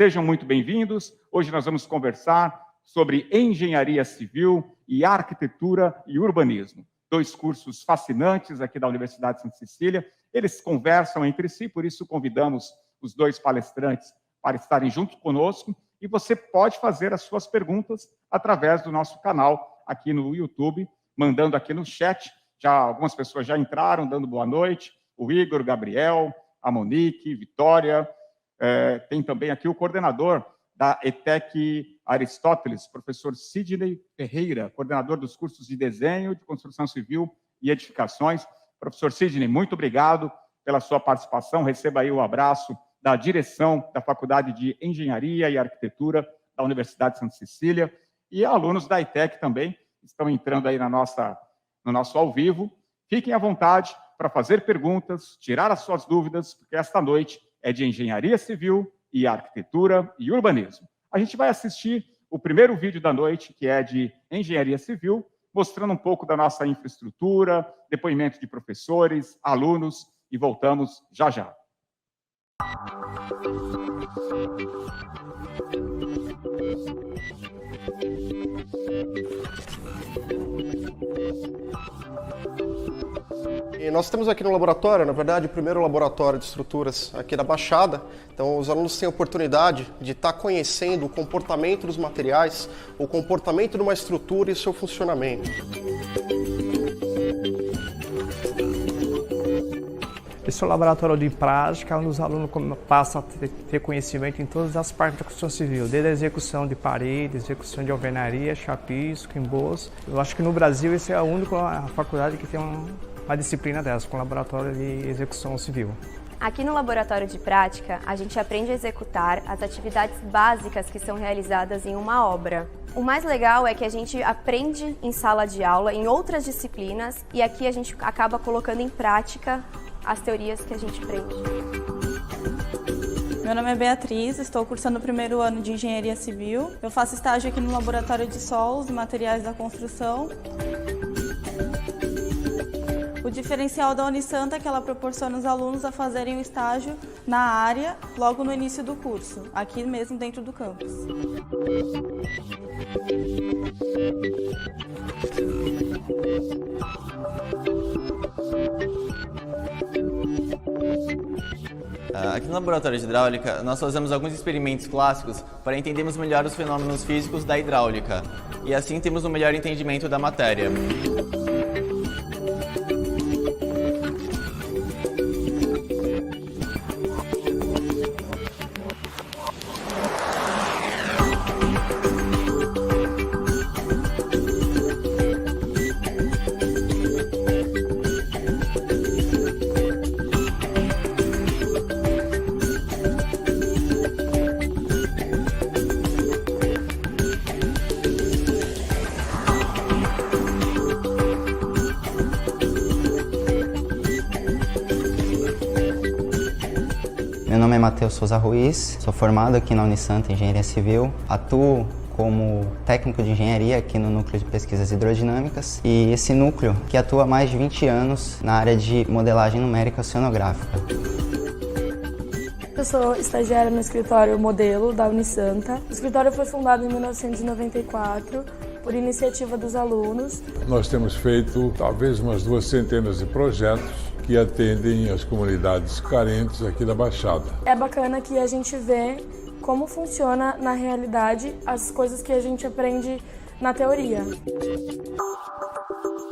Sejam muito bem-vindos. Hoje nós vamos conversar sobre engenharia civil e arquitetura e urbanismo. Dois cursos fascinantes aqui da Universidade de Santa Cecília. Eles conversam entre si, por isso convidamos os dois palestrantes para estarem junto conosco. E você pode fazer as suas perguntas através do nosso canal aqui no YouTube, mandando aqui no chat. Algumas pessoas já entraram, dando boa noite. O Igor, Gabriel, a Monique, Vitória. Tem também aqui o coordenador da ETEC Aristóteles, professor Sidney Ferreira, coordenador dos cursos de desenho, de construção civil e edificações. Professor Sidney, muito obrigado pela sua participação. Receba aí o abraço da direção da Faculdade de Engenharia e Arquitetura da Universidade de Santa Cecília. E alunos da ETEC também estão entrando aí no nosso ao vivo. Fiquem à vontade para fazer perguntas, tirar as suas dúvidas, porque esta noite é de Engenharia Civil e Arquitetura e Urbanismo. A gente vai assistir o primeiro vídeo da noite, que é de Engenharia Civil, mostrando um pouco da nossa infraestrutura, depoimento de professores, alunos, e voltamos já já. E nós temos aqui no laboratório, na verdade, o primeiro laboratório de estruturas aqui da Baixada. Então, os alunos têm a oportunidade de estar conhecendo o comportamento dos materiais, o comportamento de uma estrutura e seu funcionamento. Esse é o laboratório de prática, onde os alunos passam a ter conhecimento em todas as partes da construção civil, desde a execução de paredes, execução de alvenaria, chapisco, emboço. Eu acho que no Brasil esse é a única faculdade que tem uma disciplina dessa, com laboratório de execução civil. Aqui no laboratório de prática, a gente aprende a executar as atividades básicas que são realizadas em uma obra. O mais legal é que a gente aprende em sala de aula, em outras disciplinas, e aqui a gente acaba colocando em prática as teorias que a gente aprende. Meu nome é Beatriz, estou cursando o primeiro ano de Engenharia Civil. Eu faço estágio aqui no Laboratório de Solos e Materiais da Construção. O diferencial da Unisanta é que ela proporciona os alunos a fazerem o estágio na área logo no início do curso, aqui mesmo dentro do campus. Aqui no Laboratório de Hidráulica, nós fazemos alguns experimentos clássicos para entendermos melhor os fenômenos físicos da hidráulica e assim temos um melhor entendimento da matéria. Meu nome é Matheus Souza Ruiz, sou formado aqui na Unisanta em Engenharia Civil, atuo como técnico de engenharia aqui no Núcleo de Pesquisas Hidrodinâmicas e esse núcleo que atua há mais de 20 anos na área de modelagem numérica oceanográfica. Eu sou estagiária no escritório Modelo da Unisanta. O escritório foi fundado em 1994 por iniciativa dos alunos. Nós temos feito talvez umas 200 de projetos que atendem as comunidades carentes aqui da Baixada. É bacana que a gente vê como funciona na realidade as coisas que a gente aprende na teoria.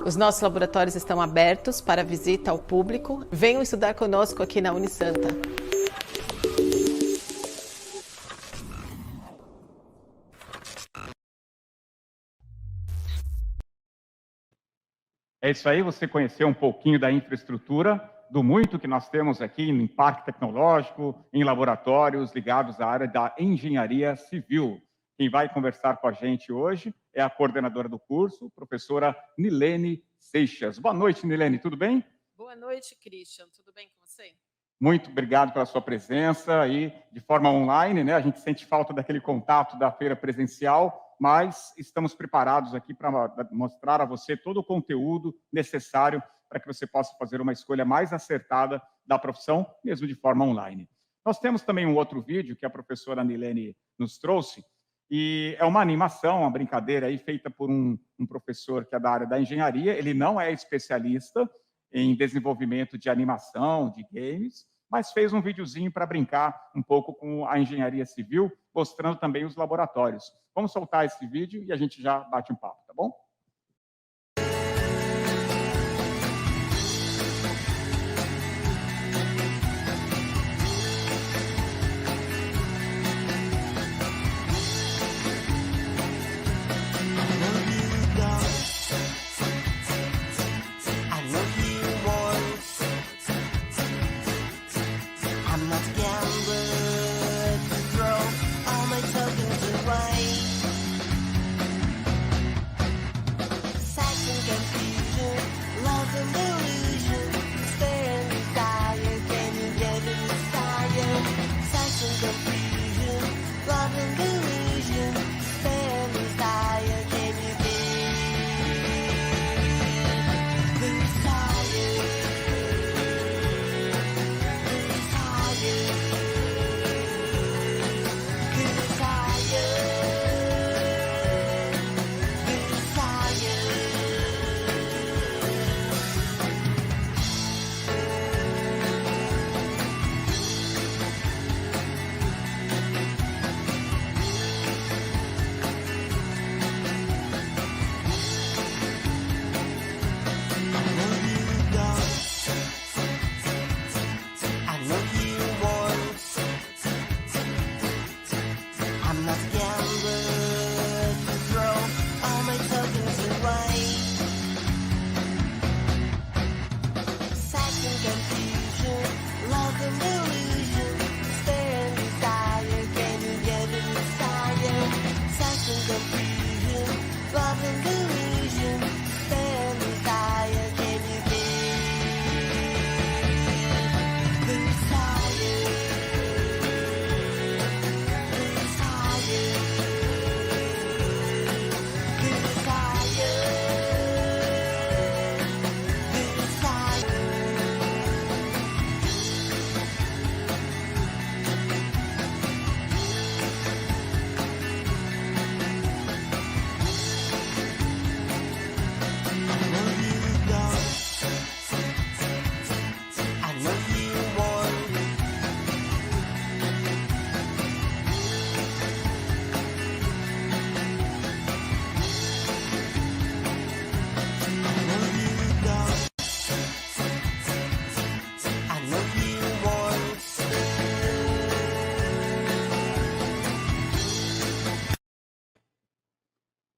Os nossos laboratórios estão abertos para visita ao público. Venham estudar conosco aqui na Unisanta. É isso aí, você conheceu um pouquinho da infraestrutura, do muito que nós temos aqui em parque tecnológico, em laboratórios ligados à área da engenharia civil. Quem vai conversar com a gente hoje é a coordenadora do curso, professora Nilene Seixas. Boa noite, Nilene, tudo bem? Boa noite, Christian. Tudo bem com você? Muito obrigado pela sua presença aí de forma online, né? A gente sente falta daquele contato da feira presencial, mas estamos preparados aqui para mostrar a você todo o conteúdo necessário para que você possa fazer uma escolha mais acertada da profissão, mesmo de forma online. Nós temos também um outro vídeo que a professora Nilene nos trouxe, e é uma animação, uma brincadeira aí feita por um professor que é da área da engenharia. Ele não é especialista em desenvolvimento de animação, de games, mas fez um videozinho para brincar um pouco com a engenharia civil, mostrando também os laboratórios. Vamos soltar esse vídeo e a gente já bate um papo, tá bom?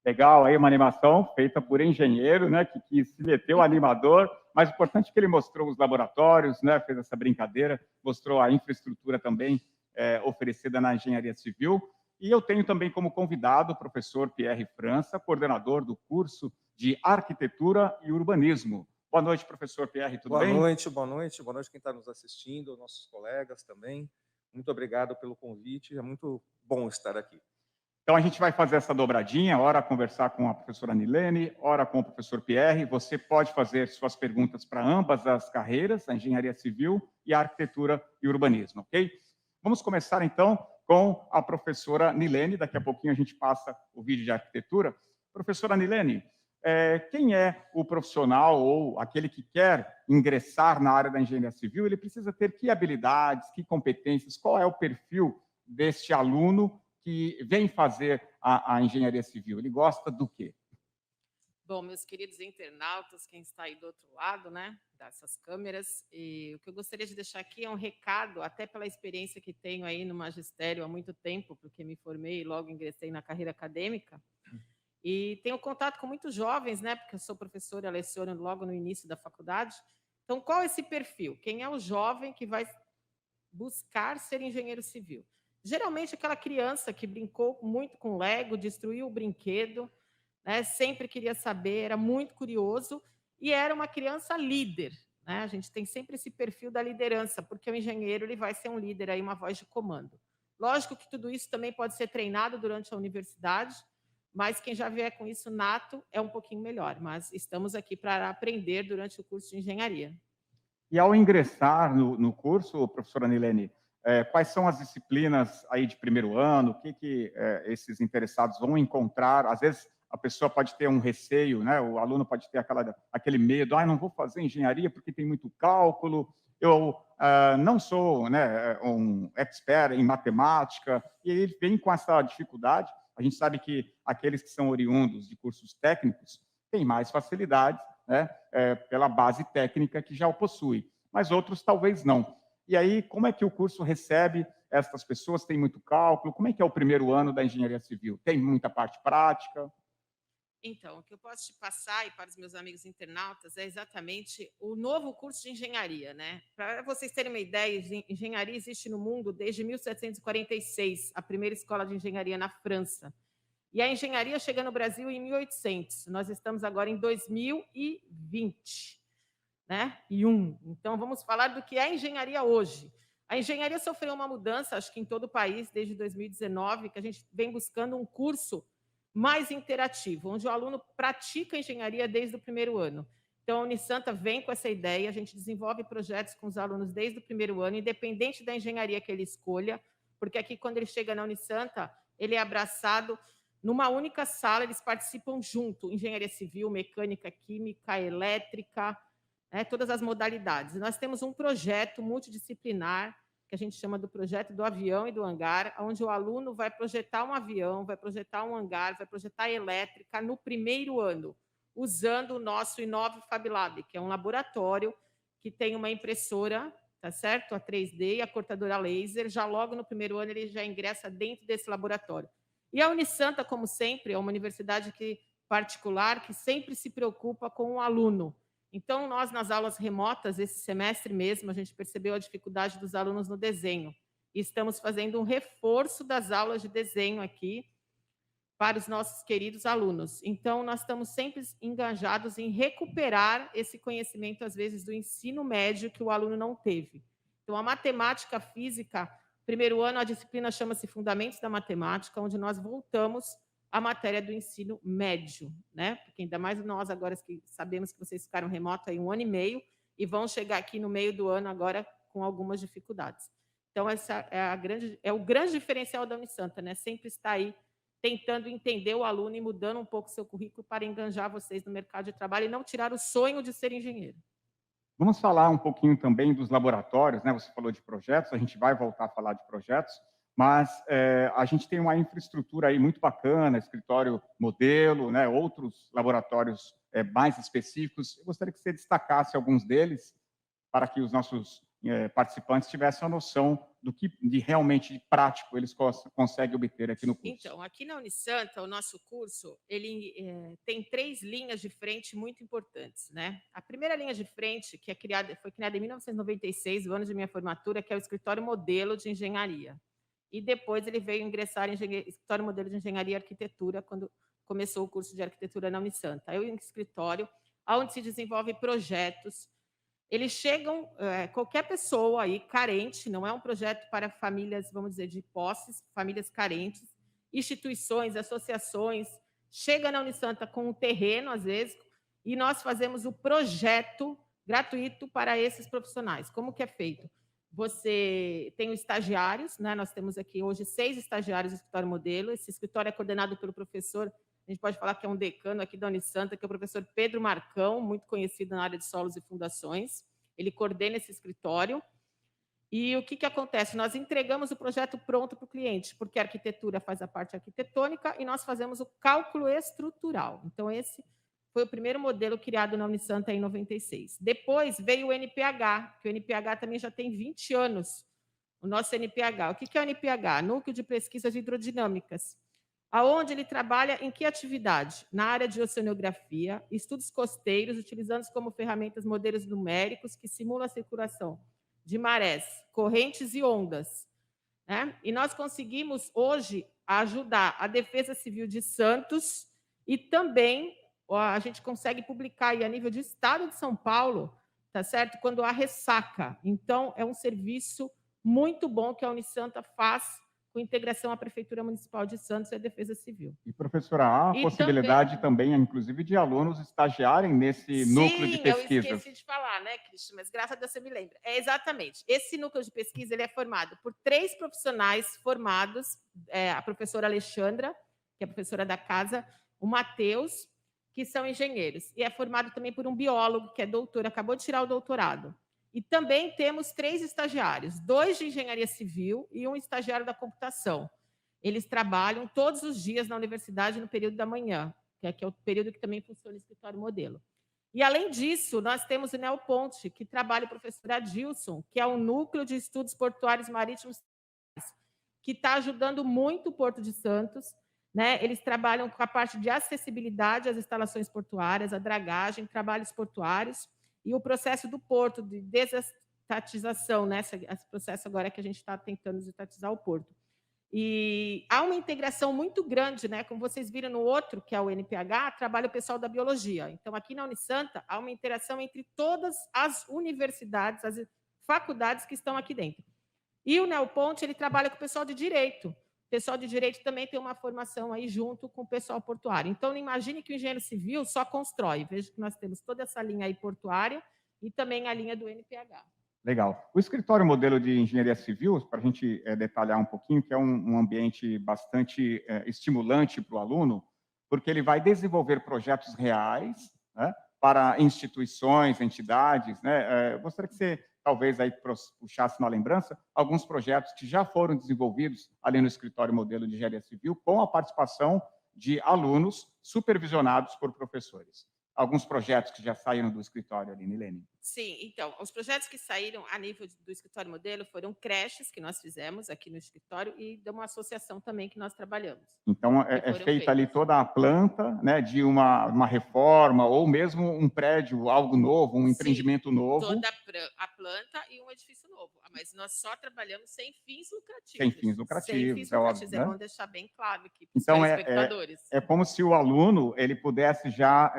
Legal, aí uma animação feita por engenheiro, né, que se meteu animador, mas o importante é que ele mostrou os laboratórios, né, fez essa brincadeira, mostrou a infraestrutura também oferecida na engenharia civil. E eu tenho também como convidado o professor Pierre França, coordenador do curso de Arquitetura e Urbanismo. Boa noite, professor Pierre, tudo bem? Boa noite quem está nos assistindo, nossos colegas também. Muito obrigado pelo convite, é muito bom estar aqui. Então, a gente vai fazer essa dobradinha, ora conversar com a professora Nilene, ora com o professor Pierre. Você pode fazer suas perguntas para ambas as carreiras, a engenharia civil e a arquitetura e urbanismo, ok? Vamos começar, então, com a professora Nilene. Daqui a pouquinho a gente passa o vídeo de arquitetura. Professora Nilene, quem é o profissional ou aquele que quer ingressar na área da engenharia civil? Ele precisa ter que habilidades, que competências? Qual é o perfil deste aluno que vem fazer a engenharia civil? Ele gosta do quê? Bom, meus queridos internautas, quem está aí do outro lado, né, dessas câmeras, e o que eu gostaria de deixar aqui é um recado, até pela experiência que tenho aí no magistério há muito tempo, porque me formei e logo ingressei na carreira acadêmica, e tenho contato com muitos jovens, né, porque eu sou professora e leciono logo no início da faculdade. Então, qual é esse perfil? Quem é o jovem que vai buscar ser engenheiro civil? Geralmente, aquela criança que brincou muito com Lego, destruiu o brinquedo, né, sempre queria saber, era muito curioso e era uma criança líder. Né? A gente tem sempre esse perfil da liderança, porque o engenheiro ele vai ser um líder, aí, uma voz de comando. Lógico que tudo isso também pode ser treinado durante a universidade, mas quem já vier com isso nato é um pouquinho melhor. Mas estamos aqui para aprender durante o curso de engenharia. E ao ingressar no curso, professora Nilene, quais são as disciplinas aí de primeiro ano, o que esses interessados vão encontrar. Às vezes a pessoa pode ter um receio, né? O aluno pode ter aquele medo, não vou fazer engenharia porque tem muito cálculo, eu não sou, né, um expert em matemática, e ele vem com essa dificuldade. A gente sabe que aqueles que são oriundos de cursos técnicos têm mais facilidades, né, pela base técnica que já o possui, mas outros talvez não. E aí, como é que o curso recebe essas pessoas? Tem muito cálculo? Como é que é o primeiro ano da engenharia civil? Tem muita parte prática? Então, o que eu posso te passar e para os meus amigos internautas é exatamente o novo curso de engenharia, né? Para vocês terem uma ideia, engenharia existe no mundo desde 1746, a primeira escola de engenharia na França. E a engenharia chega no Brasil em 1800. Nós estamos agora em 2020, né? Então, vamos falar do que é a engenharia hoje. A engenharia sofreu uma mudança, acho que em todo o país, desde 2019, que a gente vem buscando um curso mais interativo, onde o aluno pratica engenharia desde o primeiro ano. Então, a Unisanta vem com essa ideia, a gente desenvolve projetos com os alunos desde o primeiro ano, independente da engenharia que ele escolha, porque aqui, quando ele chega na Unisanta, ele é abraçado numa única sala, eles participam junto, engenharia civil, mecânica, química, elétrica, né, todas as modalidades. Nós temos um projeto multidisciplinar, que a gente chama do projeto do avião e do hangar, onde o aluno vai projetar um avião, vai projetar um hangar, vai projetar elétrica no primeiro ano, usando o nosso Inove Fab Lab, que é um laboratório que tem uma impressora, tá certo? A 3D e a cortadora laser. Já logo no primeiro ano ele já ingressa dentro desse laboratório. E a Unisanta, como sempre, é uma universidade particular que sempre se preocupa com o aluno. Então, nós, nas aulas remotas, esse semestre mesmo, a gente percebeu a dificuldade dos alunos no desenho. E estamos fazendo um reforço das aulas de desenho aqui para os nossos queridos alunos. Então, nós estamos sempre engajados em recuperar esse conhecimento, às vezes, do ensino médio que o aluno não teve. Então, a matemática, a física, primeiro ano, a disciplina chama-se Fundamentos da Matemática, onde nós voltamos a matéria do ensino médio, né? Porque ainda mais nós agora que sabemos que vocês ficaram remoto aí 1 ano e meio e vão chegar aqui no meio do ano agora com algumas dificuldades. Então, essa é o grande diferencial da Unisanta, né? Sempre está aí tentando entender o aluno e mudando um pouco o seu currículo para enganjar vocês no mercado de trabalho e não tirar o sonho de ser engenheiro. Vamos falar um pouquinho também dos laboratórios, né? Você falou de projetos, a gente vai voltar a falar de projetos, mas a gente tem uma infraestrutura aí muito bacana, escritório modelo, né? Outros laboratórios mais específicos. Eu gostaria que você destacasse alguns deles para que os nossos participantes tivessem a noção do que de realmente prático eles conseguem obter aqui no curso. Então, aqui na Unisanta, o nosso curso ele tem 3 linhas de frente muito importantes, né? A primeira linha de frente, que foi criada em 1996, o ano de minha formatura, que é o escritório modelo de engenharia. E depois ele veio ingressar em escritório modelo de engenharia e arquitetura, quando começou o curso de arquitetura na Unisanta. Eu em escritório, onde se desenvolve projetos. Eles chegam, qualquer pessoa aí carente, não é um projeto para famílias, vamos dizer, de posses, famílias carentes, instituições, associações, chega na Unisanta com um terreno, às vezes, e nós fazemos o projeto gratuito para esses profissionais. Como que é feito? Você tem os estagiários, né? Nós temos aqui hoje 6 estagiários do escritório modelo. Esse escritório é coordenado pelo professor, a gente pode falar que é um decano aqui da Unisanta, que é o professor Pedro Marcão, muito conhecido na área de solos e fundações. Ele coordena esse escritório. E o que acontece? Nós entregamos o projeto pronto para o cliente, porque a arquitetura faz a parte arquitetônica e nós fazemos o cálculo estrutural. Então, esse foi o primeiro modelo criado na Unisanta em 96. Depois veio o NPH, que o NPH também já tem 20 anos, o nosso NPH. O que é o NPH? Núcleo de Pesquisas Hidrodinâmicas. Aonde ele trabalha em que atividade? Na área de oceanografia, estudos costeiros, utilizando como ferramentas modelos numéricos que simulam a circulação de marés, correntes e ondas, né? E nós conseguimos hoje ajudar a Defesa Civil de Santos e também a gente consegue publicar aí a nível de estado de São Paulo, tá certo? Quando há ressaca. Então, é um serviço muito bom que a Unisanta faz com integração à Prefeitura Municipal de Santos e à Defesa Civil. E, professora, há a possibilidade também, inclusive, de alunos estagiarem nesse núcleo de pesquisa. Sim, eu esqueci de falar. falar, né, Cristian? Mas graças a Deus você me lembra. É exatamente. Esse núcleo de pesquisa ele é formado por 3 profissionais formados, a professora Alexandra, que é professora da casa, o Matheus, que são engenheiros. E é formado também por um biólogo, que é doutor, acabou de tirar o doutorado. E também temos 3 estagiários, 2 de engenharia civil e um estagiário da computação. Eles trabalham todos os dias na universidade no período da manhã, que é o período que também funciona o escritório modelo. E, além disso, nós temos o Neoponte, que trabalha o professor Adilson, que é um núcleo de estudos portuários marítimos, que está ajudando muito o Porto de Santos, né? Eles trabalham com a parte de acessibilidade às instalações portuárias, a dragagem, trabalhos portuários, e o processo do porto de desestatização, né? Esse processo agora que a gente está tentando desestatizar o porto. E há uma integração muito grande, né? Como vocês viram no outro, que é o NPH, trabalha o pessoal da biologia. Então, aqui na Unisanta, há uma interação entre todas as universidades, as faculdades que estão aqui dentro. E o Neoponte, ele trabalha com o pessoal de direito. O pessoal de direito também tem uma formação aí junto com o pessoal portuário. Então, não imagine que o engenheiro civil só constrói. Veja que nós temos toda essa linha aí portuária e também a linha do NPH. Legal. O escritório modelo de engenharia civil, para a gente detalhar um pouquinho, que é um ambiente bastante estimulante para o aluno, porque ele vai desenvolver projetos reais, né, para instituições, entidades, né? Gostaria que você talvez aí puxasse uma lembrança alguns projetos que já foram desenvolvidos ali no escritório modelo de engenharia civil com a participação de alunos supervisionados por professores. Alguns projetos que já saíram do escritório ali, Nilene. Sim, então, os projetos que saíram a nível do escritório modelo foram creches que nós fizemos aqui no escritório e de uma associação também que nós trabalhamos. Então, é feita ali toda a planta, né, de uma reforma ou mesmo um prédio, algo novo, um empreendimento novo. Toda a planta e um edifício novo. Mas nós só trabalhamos sem fins lucrativos. Sem fins lucrativos, sem fins lucrativos, é bom deixar bem claro aqui para os então, telespectadores. É como se o aluno ele pudesse já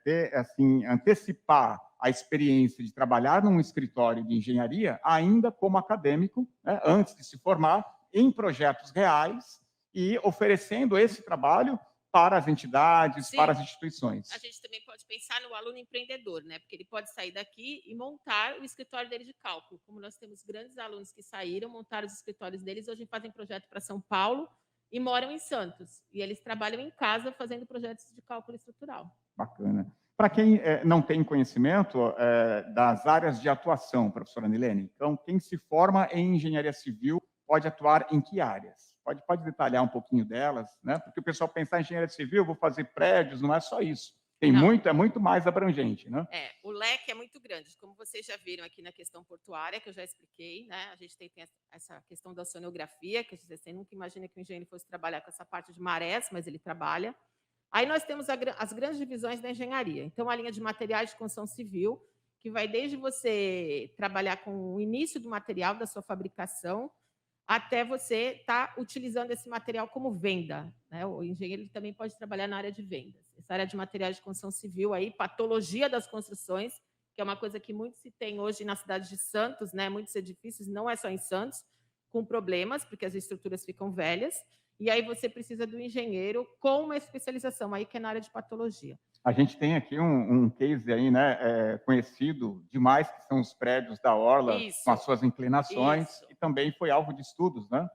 ter, assim, antecipar a experiência de trabalhar num escritório de engenharia ainda como acadêmico, né, antes de se formar, em projetos reais e oferecendo esse trabalho para as entidades, para as instituições. A gente também pode pensar no aluno empreendedor, né? Porque ele pode sair daqui e montar o escritório dele de cálculo. Como nós temos grandes alunos que saíram, montaram os escritórios deles, hoje fazem projeto para São Paulo e moram em Santos. E eles trabalham em casa fazendo projetos de cálculo estrutural. Bacana. Para quem não tem conhecimento das áreas de atuação, professora Nilene, então, quem se forma em engenharia civil pode atuar em que áreas? Pode detalhar um pouquinho delas, né? Porque o pessoal pensar em engenharia civil, vou fazer prédios, não é só isso. Tem muito mais abrangente, né? O leque é muito grande. Como vocês já viram aqui na questão portuária, que eu já expliquei, né? A gente tem essa questão da oceanografia, que você nunca imagina que o engenheiro fosse trabalhar com essa parte de marés, mas ele trabalha. Aí nós temos as grandes divisões da engenharia. Então, a linha de materiais de construção civil, que vai desde você trabalhar com o início do material, da sua fabricação, até você estar utilizando esse material como venda, né? O engenheiro ele também pode trabalhar na área de vendas. Essa área de materiais de construção civil, aí, patologia das construções, que é uma coisa que muito se tem hoje na cidade de Santos, né? Muitos edifícios, não é só em Santos, com problemas, porque as estruturas ficam velhas. E aí você precisa do engenheiro com uma especialização aí que é na área de patologia. A gente tem aqui um case aí, né, conhecido demais, que são os prédios da Orla, com as suas inclinações, e também foi alvo de estudos, né?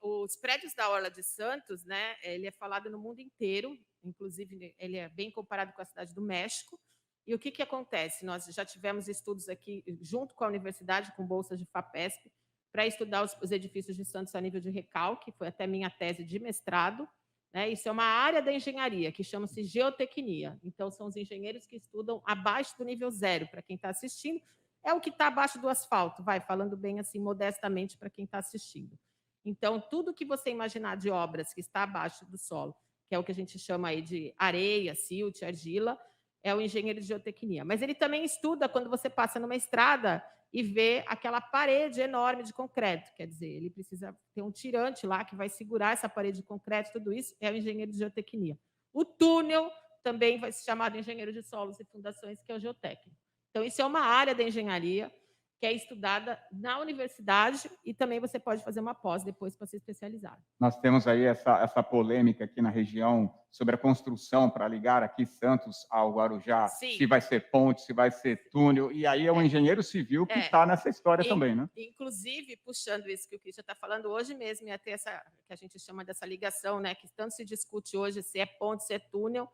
Os prédios da Orla de Santos, né, ele é falado no mundo inteiro, inclusive ele é bem comparado com a cidade do México. E o que acontece? Nós já tivemos estudos aqui, junto com a universidade, com bolsas de FAPESP, para estudar os edifícios de Santos a nível de recalque, foi até minha tese de mestrado, né? Isso é uma área da engenharia que chama-se geotecnia. Então, são os engenheiros que estudam abaixo do nível 0, para quem está assistindo, é o que está abaixo do asfalto, falando bem assim, modestamente, para quem está assistindo. Então, tudo que você imaginar de obras que está abaixo do solo, que é o que a gente chama aí de areia, silt, argila, é o engenheiro de geotecnia. Mas ele também estuda quando você passa numa estrada e vê aquela parede enorme de concreto. Quer dizer, ele precisa ter um tirante lá que vai segurar essa parede de concreto, tudo isso é o engenheiro de geotecnia. O túnel também vai se chamar de engenheiro de solos e fundações, que é o geotécnico. Então, isso é uma área da engenharia que é estudada na universidade e também você pode fazer uma pós depois para se especializar. Nós temos aí essa polêmica aqui na região sobre a construção para ligar aqui Santos ao Guarujá, Sim. se vai ser ponte, se vai ser túnel, e aí é o engenheiro civil que está nessa história também, né? Inclusive, puxando isso que o Christian está falando, hoje mesmo ia ter essa, que a gente chama dessa ligação, né, que tanto se discute hoje se é ponte, se é túnel,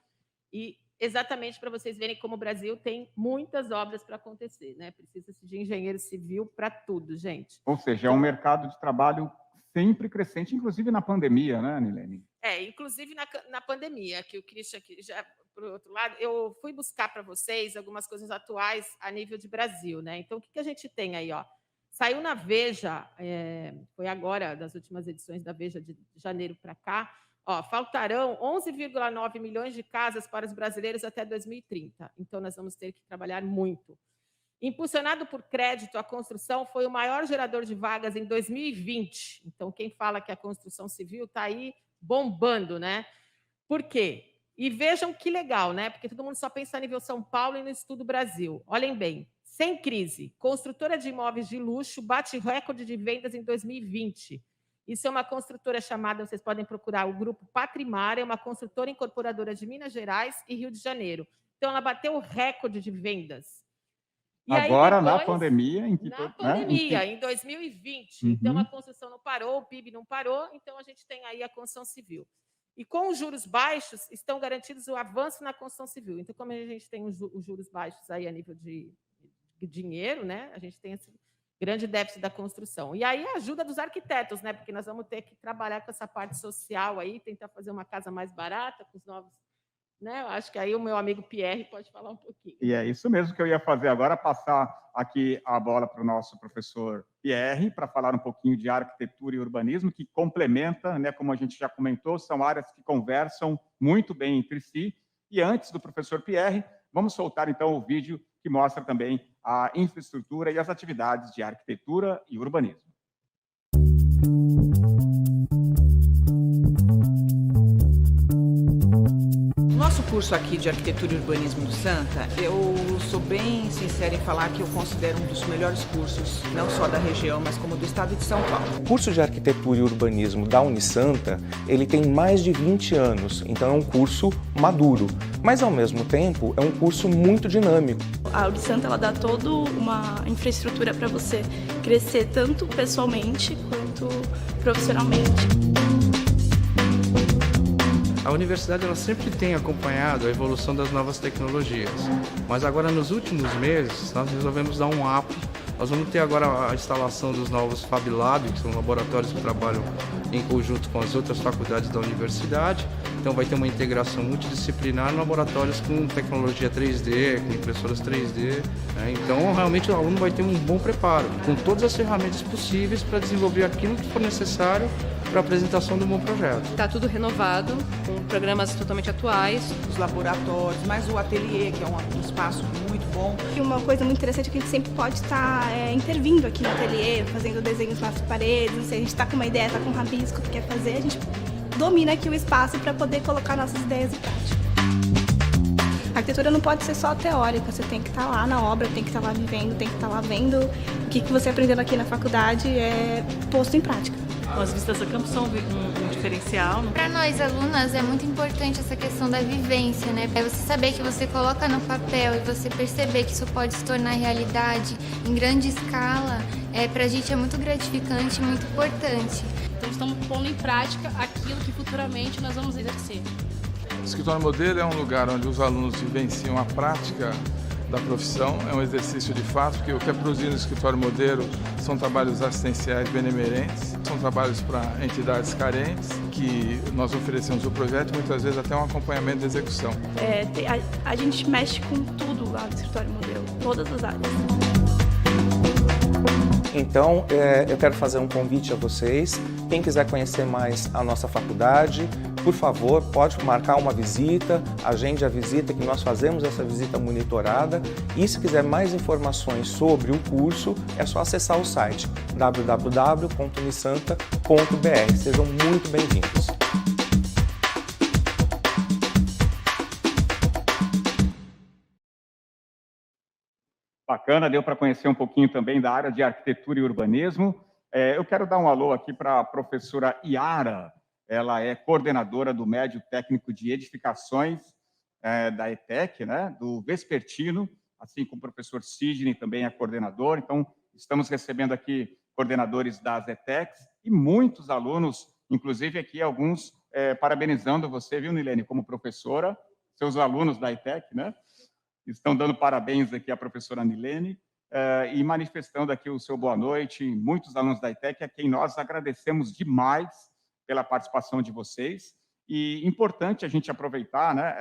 e exatamente para vocês verem como o Brasil tem muitas obras para acontecer, né? Precisa-se de engenheiro civil para tudo, gente. Ou seja, é um mercado de trabalho sempre crescente, inclusive na pandemia, né, Nilene? Inclusive na pandemia, que o Christian aqui já, por outro lado, eu fui buscar para vocês algumas coisas atuais a nível de Brasil, né? Então, o que a gente tem aí, ó? Saiu na Veja, foi agora, das últimas edições da Veja de janeiro para cá, ó, faltarão 11,9 milhões de casas para os brasileiros até 2030. Então, nós vamos ter que trabalhar muito. Impulsionado por crédito, a construção foi o maior gerador de vagas em 2020. Então, quem fala que a construção civil está aí bombando, né? Por quê? E vejam que legal, né? Porque todo mundo só pensa a nível São Paulo e no Estudo Brasil. Olhem bem, sem crise, construtora de imóveis de luxo bate recorde de vendas em 2020. Isso é uma construtora chamada, vocês podem procurar, o Grupo Patrimar, é uma construtora incorporadora de Minas Gerais e Rio de Janeiro. Então, ela bateu o recorde de vendas. E agora, aí, depois, na pandemia... em 2020. Então, a construção não parou, o PIB não parou, então a gente tem aí a construção civil. E com os juros baixos, estão garantidos o avanço na construção civil. Então, como a gente tem os juros baixos aí a nível de dinheiro, né? A gente tem esse grande déficit da construção. E aí a ajuda dos arquitetos, né? Porque nós vamos ter que trabalhar com essa parte social aí, tentar fazer uma casa mais barata, com os novos... Né? Eu acho que aí o meu amigo Pierre pode falar um pouquinho. E é isso mesmo que eu ia fazer agora, passar aqui a bola para o nosso professor Pierre, para falar um pouquinho de arquitetura e urbanismo, que complementa, né, como a gente já comentou, são áreas que conversam muito bem entre si. E antes do professor Pierre, vamos soltar então o vídeo que mostra também a infraestrutura e as atividades de arquitetura e urbanismo. Nosso curso aqui de Arquitetura e Urbanismo do Santa, eu sou bem sincera em falar que eu considero um dos melhores cursos, não só da região, mas como do estado de São Paulo. O curso de Arquitetura e Urbanismo da Unisanta, ele tem mais de 20 anos, então é um curso maduro, mas ao mesmo tempo é um curso muito dinâmico. A Unisanta, ela dá toda uma infraestrutura para você crescer tanto pessoalmente quanto profissionalmente. A universidade ela sempre tem acompanhado a evolução das novas tecnologias, mas agora nos últimos meses nós resolvemos dar um up. Nós vamos ter agora a instalação dos novos Fab Lab, que são laboratórios que trabalham em conjunto com as outras faculdades da universidade. Então vai ter uma integração multidisciplinar em laboratórios com tecnologia 3D, com impressoras 3D. Né? Então realmente o aluno vai ter um bom preparo, com todas as ferramentas possíveis para desenvolver aquilo que for necessário para a apresentação de um bom projeto. Está tudo renovado, com programas totalmente atuais. Os laboratórios, mais o ateliê, que é um espaço muito bom. E uma coisa muito interessante é que a gente sempre pode estar intervindo aqui no ateliê, fazendo desenhos nas paredes. Não sei, a gente está com uma ideia, está com um rabisco que quer fazer, a gente domina aqui o espaço para poder colocar nossas ideias em prática. A arquitetura não pode ser só teórica, você tem que estar lá na obra, tem que estar lá vivendo, tem que estar lá vendo o que você aprendeu aqui na faculdade é posto em prática. As vistas a campo são um diferencial. Para nós, alunas, é muito importante essa questão da vivência, né? É você saber que você coloca no papel e você perceber que isso pode se tornar realidade em grande escala, para a gente é muito gratificante e muito importante. Então, estamos pondo em prática aquilo que futuramente nós vamos exercer. O escritório modelo é um lugar onde os alunos vivenciam a prática da profissão, é um exercício de fato, porque o que é produzido no escritório modelo são trabalhos assistenciais benemerentes, são trabalhos para entidades carentes, que nós oferecemos o projeto e muitas vezes até um acompanhamento de execução. A gente mexe com tudo lá no escritório modelo, todas as áreas. Então, eu quero fazer um convite a vocês. Quem quiser conhecer mais a nossa faculdade, por favor, pode marcar uma visita, agende a visita, que nós fazemos essa visita monitorada. E se quiser mais informações sobre o curso, é só acessar o site www.unisanta.br. Sejam muito bem-vindos. Bacana, deu para conhecer um pouquinho também da área de arquitetura e urbanismo. Eu quero dar um alô aqui para a professora Iara, ela é coordenadora do Médio Técnico de Edificações da ETEC, né, do Vespertino, assim como o professor Sidney também é coordenador. Então, estamos recebendo aqui coordenadores das ETECs e muitos alunos, inclusive aqui alguns parabenizando você, viu, Nilene, como professora, seus alunos da ETEC, né? Estão dando parabéns aqui à professora Nilene e manifestando aqui o seu boa noite. Muitos alunos da ETEC, a quem nós agradecemos demais pela participação de vocês. E importante a gente aproveitar, né,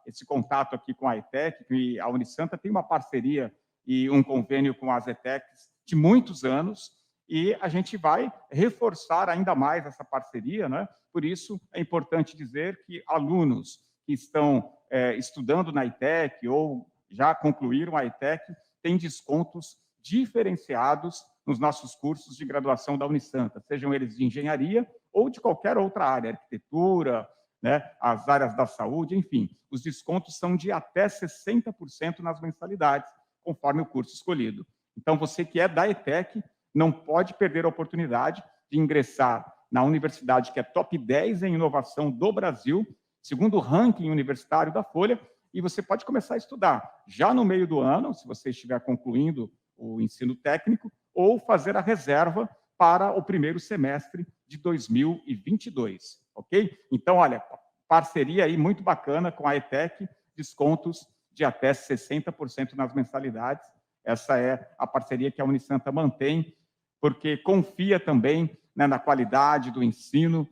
esse contato aqui com a ETEC, que a Unisanta tem uma parceria e um convênio com as ETECs de muitos anos, e a gente vai reforçar ainda mais essa parceria, né? Por isso, é importante dizer que alunos que estão estudando na ETEC ou já concluíram a ETEC têm descontos diferenciados nos nossos cursos de graduação da Unisanta, sejam eles de engenharia ou de qualquer outra área, arquitetura, né, as áreas da saúde, enfim. Os descontos são de até 60% nas mensalidades, conforme o curso escolhido. Então, você que é da ETEC, não pode perder a oportunidade de ingressar na universidade que é top 10 em inovação do Brasil, segundo o ranking universitário da Folha, e você pode começar a estudar já no meio do ano, se você estiver concluindo o ensino técnico, ou fazer a reserva para o primeiro semestre de 2022, ok? Então, olha, parceria aí muito bacana com a ETEC, descontos de até 60% nas mensalidades. Essa é a parceria que a Unisanta mantém, porque confia também, né, na qualidade do ensino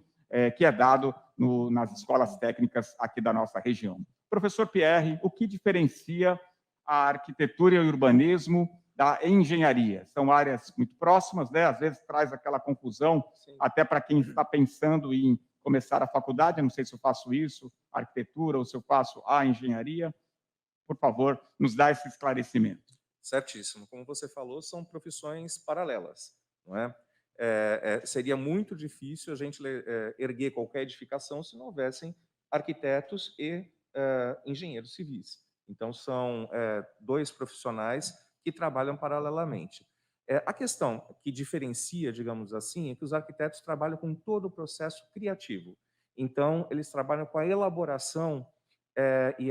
que é dado nas escolas técnicas aqui da nossa região. Professor Pierre, o que diferencia a arquitetura e o urbanismo da engenharia? São áreas muito próximas, né? Às vezes traz aquela confusão, sim, até para quem está pensando em começar a faculdade. Eu não sei se eu faço isso, arquitetura, ou se eu faço a engenharia. Por favor, nos dá esse esclarecimento. Certíssimo. Como você falou, são profissões paralelas, não é? Seria muito difícil a gente erguer qualquer edificação se não houvessem arquitetos e engenheiros civis. Então, são dois profissionais que trabalham paralelamente. A questão que diferencia, digamos assim, é que os arquitetos trabalham com todo o processo criativo. Então, eles trabalham com a elaboração e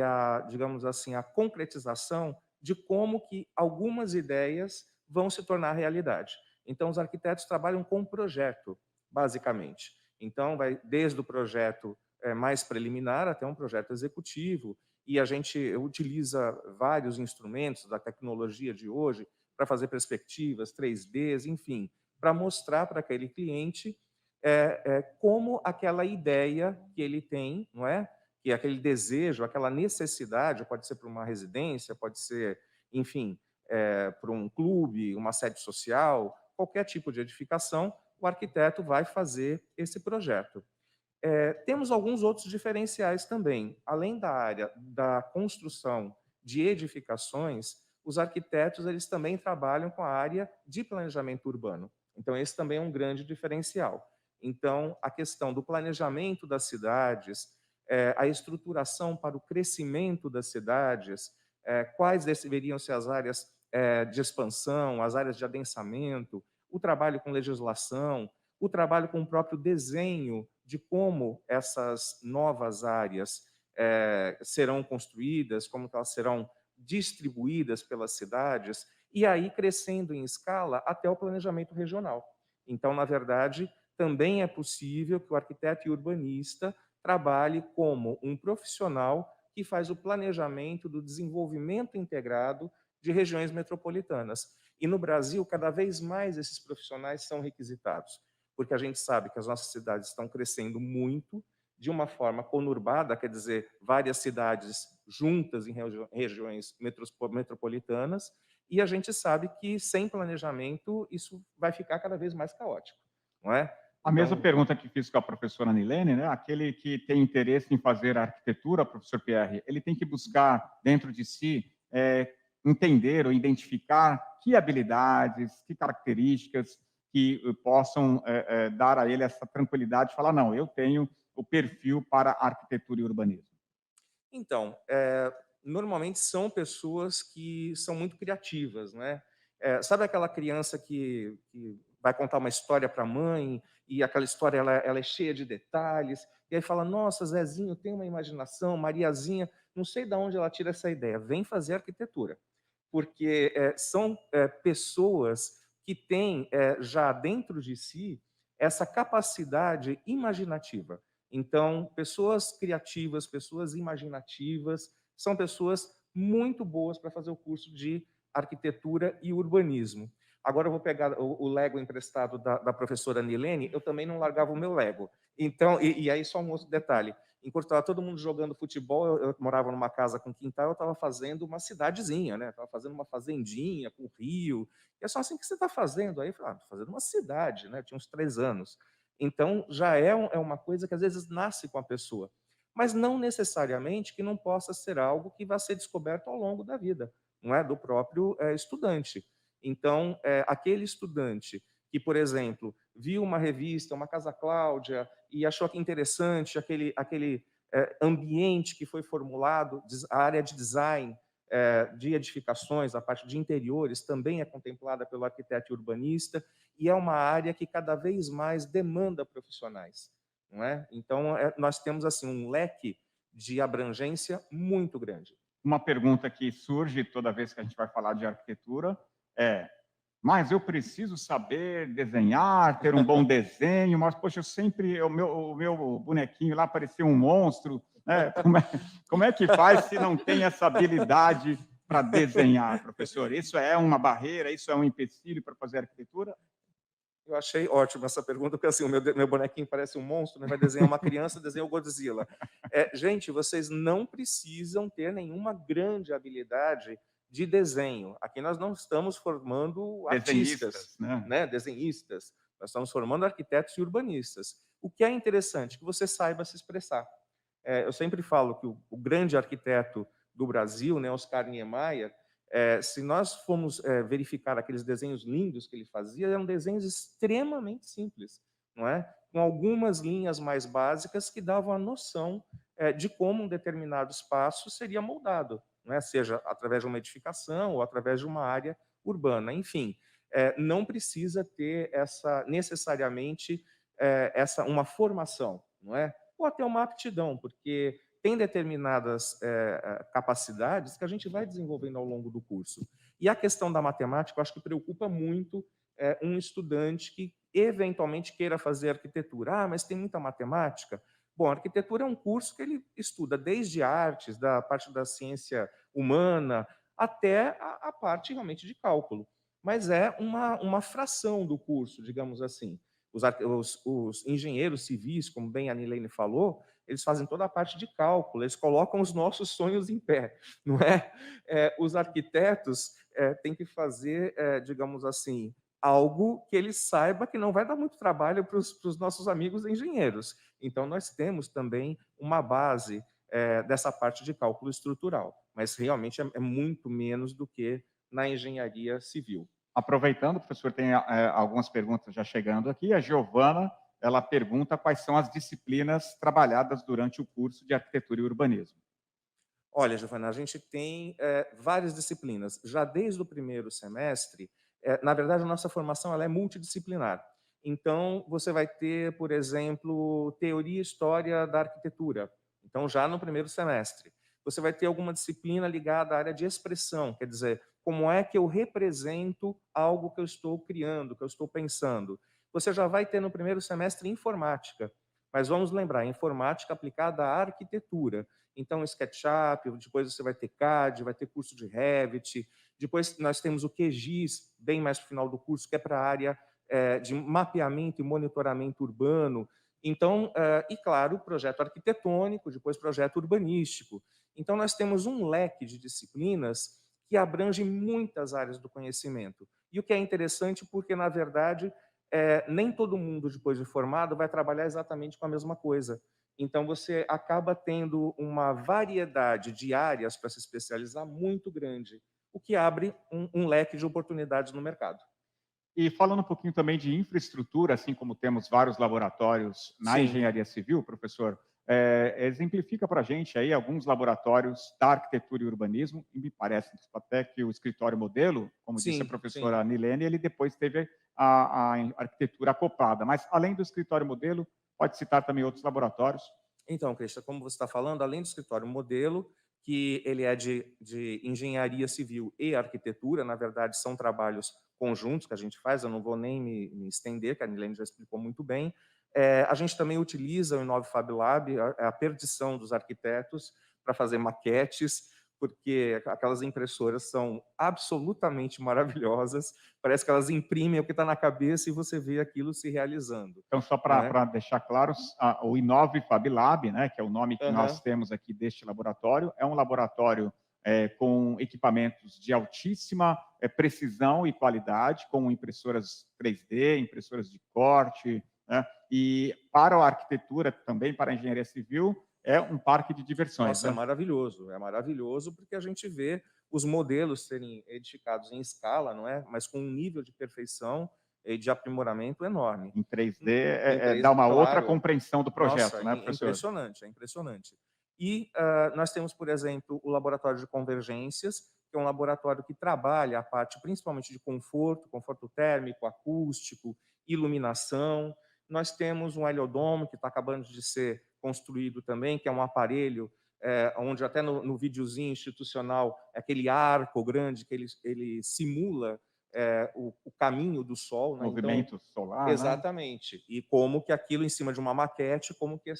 digamos assim, a concretização de como que algumas ideias vão se tornar realidade. Então, os arquitetos trabalham com projeto, basicamente. Então, vai desde o projeto mais preliminar até um projeto executivo, e a gente utiliza vários instrumentos da tecnologia de hoje para fazer perspectivas, 3Ds, enfim, para mostrar para aquele cliente como aquela ideia que ele tem, não é? Que aquele desejo, aquela necessidade, pode ser para uma residência, pode ser, enfim, para um clube, uma sede social, qualquer tipo de edificação, o arquiteto vai fazer esse projeto. Temos alguns outros diferenciais também. Além da área da construção de edificações, os arquitetos eles também trabalham com a área de planejamento urbano. Então, esse também é um grande diferencial. Então, a questão do planejamento das cidades, a estruturação para o crescimento das cidades, quais deveriam ser as áreas de expansão, as áreas de adensamento, o trabalho com legislação, o trabalho com o próprio desenho de como essas novas áreas serão construídas, como elas serão distribuídas pelas cidades, e aí crescendo em escala até o planejamento regional. Então, na verdade, também é possível que o arquiteto e urbanista trabalhe como um profissional que faz o planejamento do desenvolvimento integrado de regiões metropolitanas. E no Brasil, cada vez mais esses profissionais são requisitados, porque a gente sabe que as nossas cidades estão crescendo muito, de uma forma conurbada, quer dizer, várias cidades juntas em regiões metropolitanas, e a gente sabe que sem planejamento isso vai ficar cada vez mais caótico, não é? A mesma pergunta que fiz com a professora Nilene, né? Aquele que tem interesse em fazer arquitetura, professor Pierre, ele tem que buscar dentro de si entender ou identificar que habilidades, que características que possam dar a ele essa tranquilidade de falar, não, eu tenho o perfil para arquitetura e urbanismo. Então, normalmente são pessoas que são muito criativas, né? Sabe aquela criança que vai contar uma história para a mãe e aquela história ela é cheia de detalhes, e aí fala, nossa, Zezinho tem uma imaginação, Mariazinha, não sei de onde ela tira essa ideia, vem fazer arquitetura. Porque são pessoas que têm já dentro de si essa capacidade imaginativa. Então, pessoas criativas, pessoas imaginativas, são pessoas muito boas para fazer o curso de arquitetura e urbanismo. Agora eu vou pegar o Lego emprestado da professora Nilene, eu também não largava o meu Lego. Então, e aí só um outro detalhe, enquanto estava todo mundo jogando futebol, eu morava numa casa com quintal, eu estava fazendo uma cidadezinha, né? Estava fazendo uma fazendinha com rio. E é só assim que você está fazendo. Aí eu falei, estou fazendo uma cidade, né? Tinha uns 3 anos. Então, já é uma coisa que às vezes nasce com a pessoa. Mas não necessariamente que não possa ser algo que vai ser descoberto ao longo da vida, não é? Do próprio estudante. Então, aquele estudante que, por exemplo, viu uma revista, uma Casa Cláudia, e achou que interessante aquele ambiente que foi formulado, a área de design, de edificações, a parte de interiores, também é contemplada pelo arquiteto e urbanista, e é uma área que cada vez mais demanda profissionais, não é? Então, nós temos assim um leque de abrangência muito grande. Uma pergunta que surge toda vez que a gente vai falar de arquitetura mas eu preciso saber desenhar, ter um bom desenho, mas, poxa, o meu bonequinho lá parecia um monstro, né? Como é que faz se não tem essa habilidade para desenhar, professor? Isso é uma barreira, isso é um empecilho para fazer arquitetura? Eu achei ótimo essa pergunta, porque assim, o meu bonequinho parece um monstro, né? Vai desenhar uma criança, desenha o Godzilla. Gente, vocês não precisam ter nenhuma grande habilidade de desenho. Aqui nós não estamos formando artistas, né? Desenhistas. Nós estamos formando arquitetos e urbanistas. O que é interessante, que você saiba se expressar. Eu sempre falo que o grande arquiteto do Brasil, né, Oscar Niemeyer, se nós formos verificar aqueles desenhos lindos que ele fazia, eram desenhos extremamente simples, não é? Com algumas linhas mais básicas que davam a noção de como um determinado espaço seria moldado, não é? Seja através de uma edificação ou através de uma área urbana. Enfim, não precisa ter necessariamente uma formação, não é? Ou até uma aptidão, porque tem determinadas capacidades que a gente vai desenvolvendo ao longo do curso. E a questão da matemática, eu acho que preocupa muito um estudante que eventualmente queira fazer arquitetura. Mas tem muita matemática? Bom, a arquitetura é um curso que ele estuda desde artes, da parte da ciência humana, até a parte realmente de cálculo. Mas é uma fração do curso, digamos assim. Os engenheiros civis, como bem a Nilene falou, eles fazem toda a parte de cálculo, eles colocam os nossos sonhos em pé, não é? Os arquitetos têm que fazer, digamos assim, algo que ele saiba que não vai dar muito trabalho para os nossos amigos engenheiros. Então, nós temos também uma base dessa parte de cálculo estrutural, mas realmente é muito menos do que na engenharia civil. Aproveitando, professor, tem algumas perguntas já chegando aqui. A Giovana, ela pergunta quais são as disciplinas trabalhadas durante o curso de arquitetura e urbanismo. Olha, Giovana, a gente tem várias disciplinas. Já desde o primeiro semestre, na verdade, a nossa formação ela é multidisciplinar. Então, você vai ter, por exemplo, teoria e história da arquitetura. Então, já no primeiro semestre. Você vai ter alguma disciplina ligada à área de expressão, quer dizer, como é que eu represento algo que eu estou criando, que eu estou pensando. Você já vai ter no primeiro semestre informática, mas vamos lembrar, informática aplicada à arquitetura. Então, SketchUp, depois você vai ter CAD, vai ter curso de Revit, depois nós temos o QGIS, bem mais para o final do curso, que é para a área de mapeamento e monitoramento urbano. Então, e claro, projeto arquitetônico, depois projeto urbanístico. Então, nós temos um leque de disciplinas que abrange muitas áreas do conhecimento. E o que é interessante porque, na verdade, nem todo mundo, depois de formado, vai trabalhar exatamente com a mesma coisa. Então, você acaba tendo uma variedade de áreas para se especializar muito grande, o que abre um leque de oportunidades no mercado. E falando um pouquinho também de infraestrutura, assim como temos vários laboratórios na engenharia civil, professor, exemplifica para a gente aí alguns laboratórios da arquitetura e urbanismo, e me parece até que o escritório modelo, como disse a professora Nilene, ele depois teve a arquitetura acoplada, mas além do escritório modelo, pode citar também outros laboratórios. Então, Cristian, como você está falando, além do escritório modelo, que ele é de engenharia civil e arquitetura, na verdade são trabalhos conjuntos que a gente faz, eu não vou nem me estender, que a Nilene já explicou muito bem. A gente também utiliza o Inove Fab Lab, a perdição dos arquitetos, para fazer maquetes, porque aquelas impressoras são absolutamente maravilhosas, parece que elas imprimem o que está na cabeça e você vê aquilo se realizando. Então, só para deixar claro, o Inove Fab Lab, né, que é o nome que nós temos aqui deste laboratório, é um laboratório com equipamentos de altíssima precisão e qualidade, com impressoras 3D, impressoras de corte, né, e para a arquitetura, também para a engenharia civil, é um parque de diversões. Nossa, né? é maravilhoso porque a gente vê os modelos serem edificados em escala, não é? Mas com um nível de perfeição e de aprimoramento enorme. Em 3D, dá uma outra compreensão do projeto, Nossa, né, professor? impressionante, é impressionante. E nós temos, por exemplo, o Laboratório de Convergências, que é um laboratório que trabalha a parte principalmente de conforto térmico, acústico, iluminação. Nós temos um heliodomo que está acabando de ser construído também, que é um aparelho onde até no videozinho institucional, aquele arco grande que ele simula o caminho do Sol. Né? Movimento solar. Exatamente. Né? E como que aquilo em cima de uma maquete, como que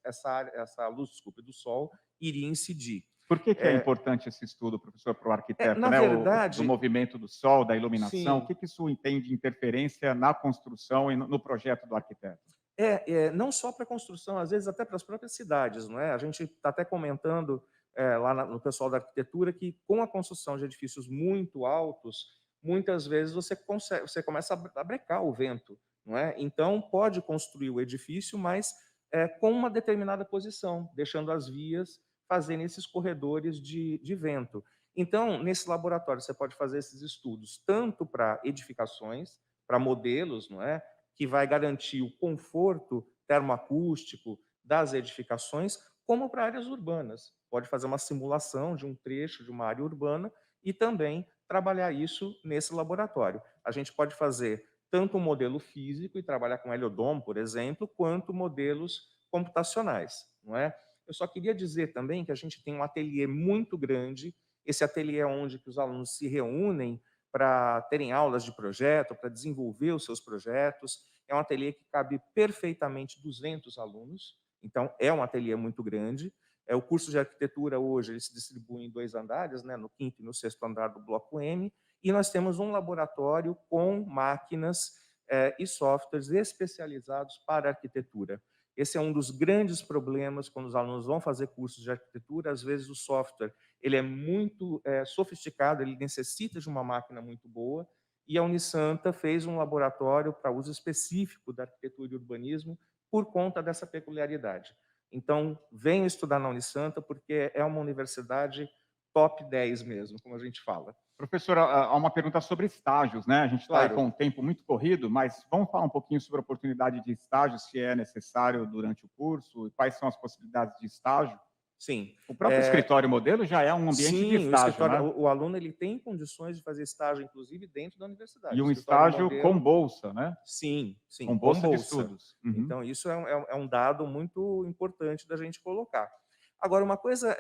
essa luz, do Sol iria incidir. Por que é importante esse estudo, professor, para o arquiteto? Na verdade, do movimento do Sol, da iluminação, sim. o que isso tem de interferência na construção e no projeto do arquiteto? Não só para a construção, às vezes até para as próprias cidades, não é? A gente está até comentando lá no pessoal da arquitetura que com a construção de edifícios muito altos, muitas vezes você começa a brecar o vento, não é? Então pode construir o edifício, mas com uma determinada posição, deixando as vias fazendo esses corredores de vento. Então, nesse laboratório você pode fazer esses estudos tanto para edificações, para modelos, não é? Que vai garantir o conforto termoacústico das edificações, como para áreas urbanas. Pode fazer uma simulação de um trecho de uma área urbana e também trabalhar isso nesse laboratório. A gente pode fazer tanto um modelo físico e trabalhar com heliodomo, por exemplo, quanto modelos computacionais, não é? Eu só queria dizer também que a gente tem um ateliê muito grande, esse ateliê é onde que os alunos se reúnem para terem aulas de projeto, para desenvolver os seus projetos. É um ateliê que cabe perfeitamente 200 alunos, então é um ateliê muito grande. O curso de arquitetura hoje ele se distribui em 2 andares, né, no 5º e no 6º andar do bloco M, e nós temos um laboratório com máquinas e softwares especializados para arquitetura. Esse é um dos grandes problemas quando os alunos vão fazer cursos de arquitetura. Às vezes o software ele é muito sofisticado, ele necessita de uma máquina muito boa, e a Unisanta fez um laboratório para uso específico da arquitetura e urbanismo por conta dessa peculiaridade. Então, venham estudar na Unisanta, porque é uma universidade top 10 mesmo, como a gente fala. Professora, há uma pergunta sobre estágios, né? A gente está aí Claro. com um tempo muito corrido, mas vamos falar um pouquinho sobre a oportunidade de estágio, se é necessário durante o curso, e quais são as possibilidades de estágio? Sim. O próprio escritório modelo já é um ambiente de estágio, né? O aluno ele tem condições de fazer estágio, inclusive, dentro da universidade. E um O escritório estágio modelo- com bolsa, né? Sim, Com bolsa de estudos. Uhum. Então, isso é um dado muito importante da gente colocar. Agora, uma coisa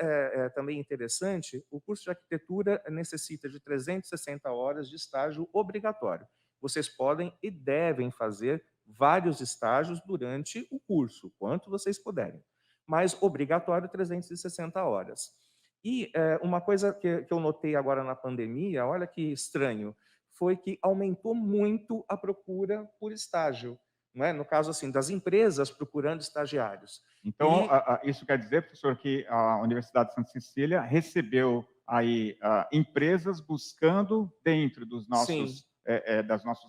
também interessante, o curso de arquitetura necessita de 360 horas de estágio obrigatório. Vocês podem e devem fazer vários estágios durante o curso, quanto vocês puderem. Mas obrigatório 360 horas. E uma coisa que eu notei agora na pandemia, olha que estranho, foi que aumentou muito a procura por estágio. Não é? No caso assim, das empresas procurando estagiários. Então, isso quer dizer, professor, que a Universidade de Santa Cecília recebeu aí empresas buscando dentro dos nossos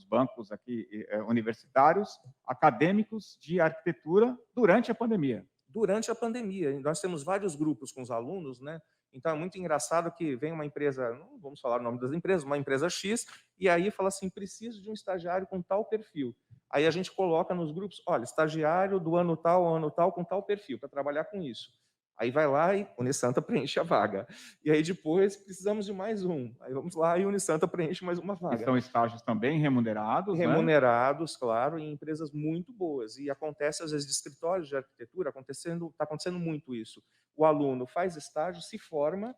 bancos aqui universitários, acadêmicos de arquitetura durante a pandemia. Durante a pandemia. Nós temos vários grupos com os alunos, né? Então, é muito engraçado que vem uma empresa, não vamos falar o nome das empresas, uma empresa X, e aí fala assim, preciso de um estagiário com tal perfil. Aí a gente coloca nos grupos, olha, estagiário do ano tal, com tal perfil, para trabalhar com isso. Aí vai lá e Unisanta preenche a vaga. E aí depois precisamos de mais um. Aí vamos lá e Unisanta preenche mais uma vaga. E são estágios também remunerados, Remunerados, claro, em empresas muito boas. E acontece, às vezes, de escritórios de arquitetura, está acontecendo muito isso. O aluno faz estágio, se forma,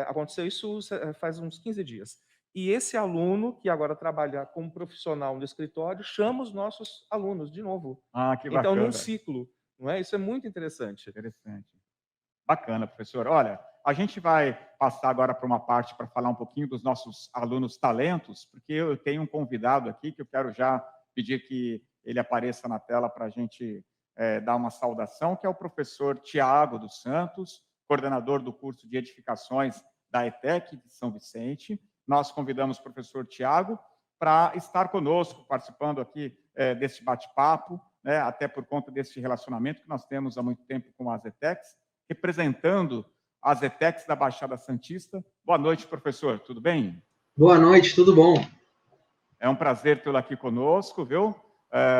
aconteceu isso faz uns 15 dias. E esse aluno, que agora trabalha como profissional no escritório, chama os nossos alunos de novo. Ah, que bacana. Então, num ciclo. Não é? Isso é muito interessante. Interessante. Bacana, professor. Olha, a gente vai passar agora para uma parte para falar um pouquinho dos nossos alunos talentos, porque eu tenho um convidado aqui que eu quero já pedir que ele apareça na tela para a gente dar uma saudação, que é o professor Tiago dos Santos, coordenador do curso de edificações da ETEC de São Vicente. Nós convidamos o professor Tiago para estar conosco, participando aqui desse bate-papo, né, até por conta desse relacionamento que nós temos há muito tempo com as ETECs, representando as ETECs da Baixada Santista. Boa noite, professor, tudo bem? Boa noite, tudo bom? É um prazer tê-lo aqui conosco, viu?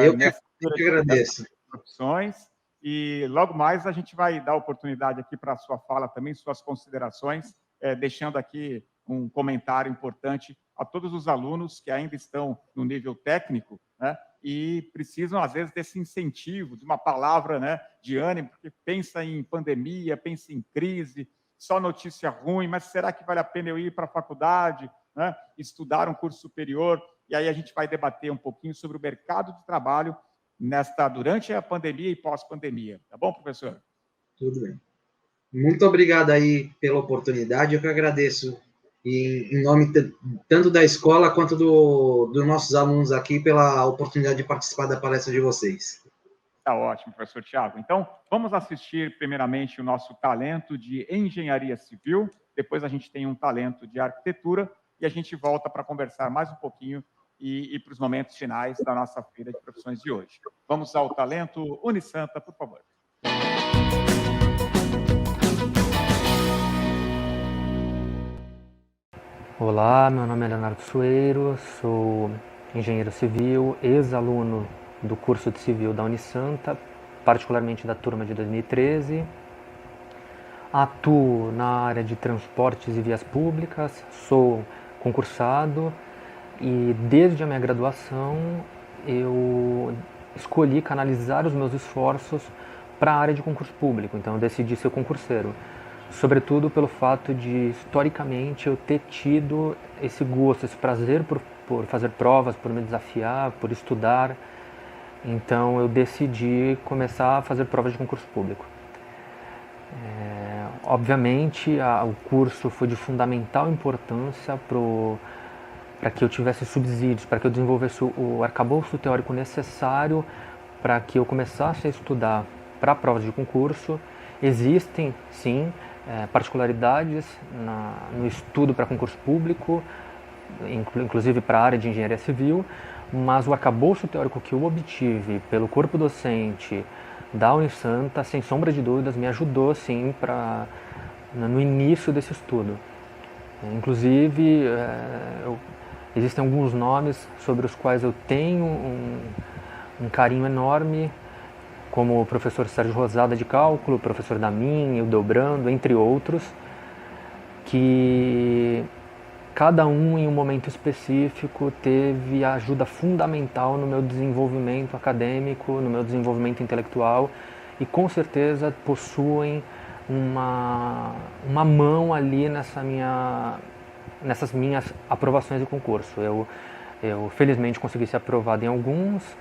Eu que agradeço. Profissões. E logo mais a gente vai dar oportunidade aqui para a sua fala também, suas considerações, deixando aqui um comentário importante a todos os alunos que ainda estão no nível técnico, né, e precisam, às vezes, desse incentivo, de uma palavra, né, de ânimo, porque pensa em pandemia, pensa em crise, só notícia ruim, mas será que vale a pena eu ir para a faculdade, né, estudar um curso superior? E aí a gente vai debater um pouquinho sobre o mercado de trabalho durante a pandemia e pós-pandemia. Tá bom, professor? Tudo bem. Muito obrigado aí pela oportunidade, eu que agradeço em nome tanto da escola quanto dos nossos alunos aqui pela oportunidade de participar da palestra de vocês. Tá ótimo, professor Tiago. Então, vamos assistir primeiramente o nosso talento de engenharia civil, depois a gente tem um talento de arquitetura e a gente volta para conversar mais um pouquinho e para os momentos finais da nossa feira de profissões de hoje. Vamos ao talento Unisanta, por favor. Olá, meu nome é Leonardo Sueiro, sou engenheiro civil, ex-aluno do curso de civil da Unisanta, particularmente da turma de 2013. Atuo na área de transportes e vias públicas, sou concursado e desde a minha graduação eu escolhi canalizar os meus esforços para a área de concurso público, então eu decidi ser concurseiro. Sobretudo pelo fato de, historicamente, eu ter tido esse gosto, esse prazer por fazer provas, por me desafiar, por estudar. Então, eu decidi começar a fazer provas de concurso público. Obviamente, o curso foi de fundamental importância para que eu tivesse subsídios, para que eu desenvolvesse o arcabouço teórico necessário para que eu começasse a estudar para provas de concurso. Existem, sim, particularidades no estudo para concurso público, inclusive para a área de engenharia civil, mas o arcabouço teórico que eu obtive pelo corpo docente da Unisanta, sem sombra de dúvidas, me ajudou, sim, no início desse estudo. Inclusive, existem alguns nomes sobre os quais eu tenho um carinho enorme, como o professor Sérgio Rosada de Cálculo, o professor Damin, o Delbrando, entre outros, que cada um em um momento específico teve ajuda fundamental no meu desenvolvimento acadêmico, no meu desenvolvimento intelectual e com certeza possuem uma mão ali nessas minhas aprovações de concurso. Eu felizmente consegui ser aprovado em alguns.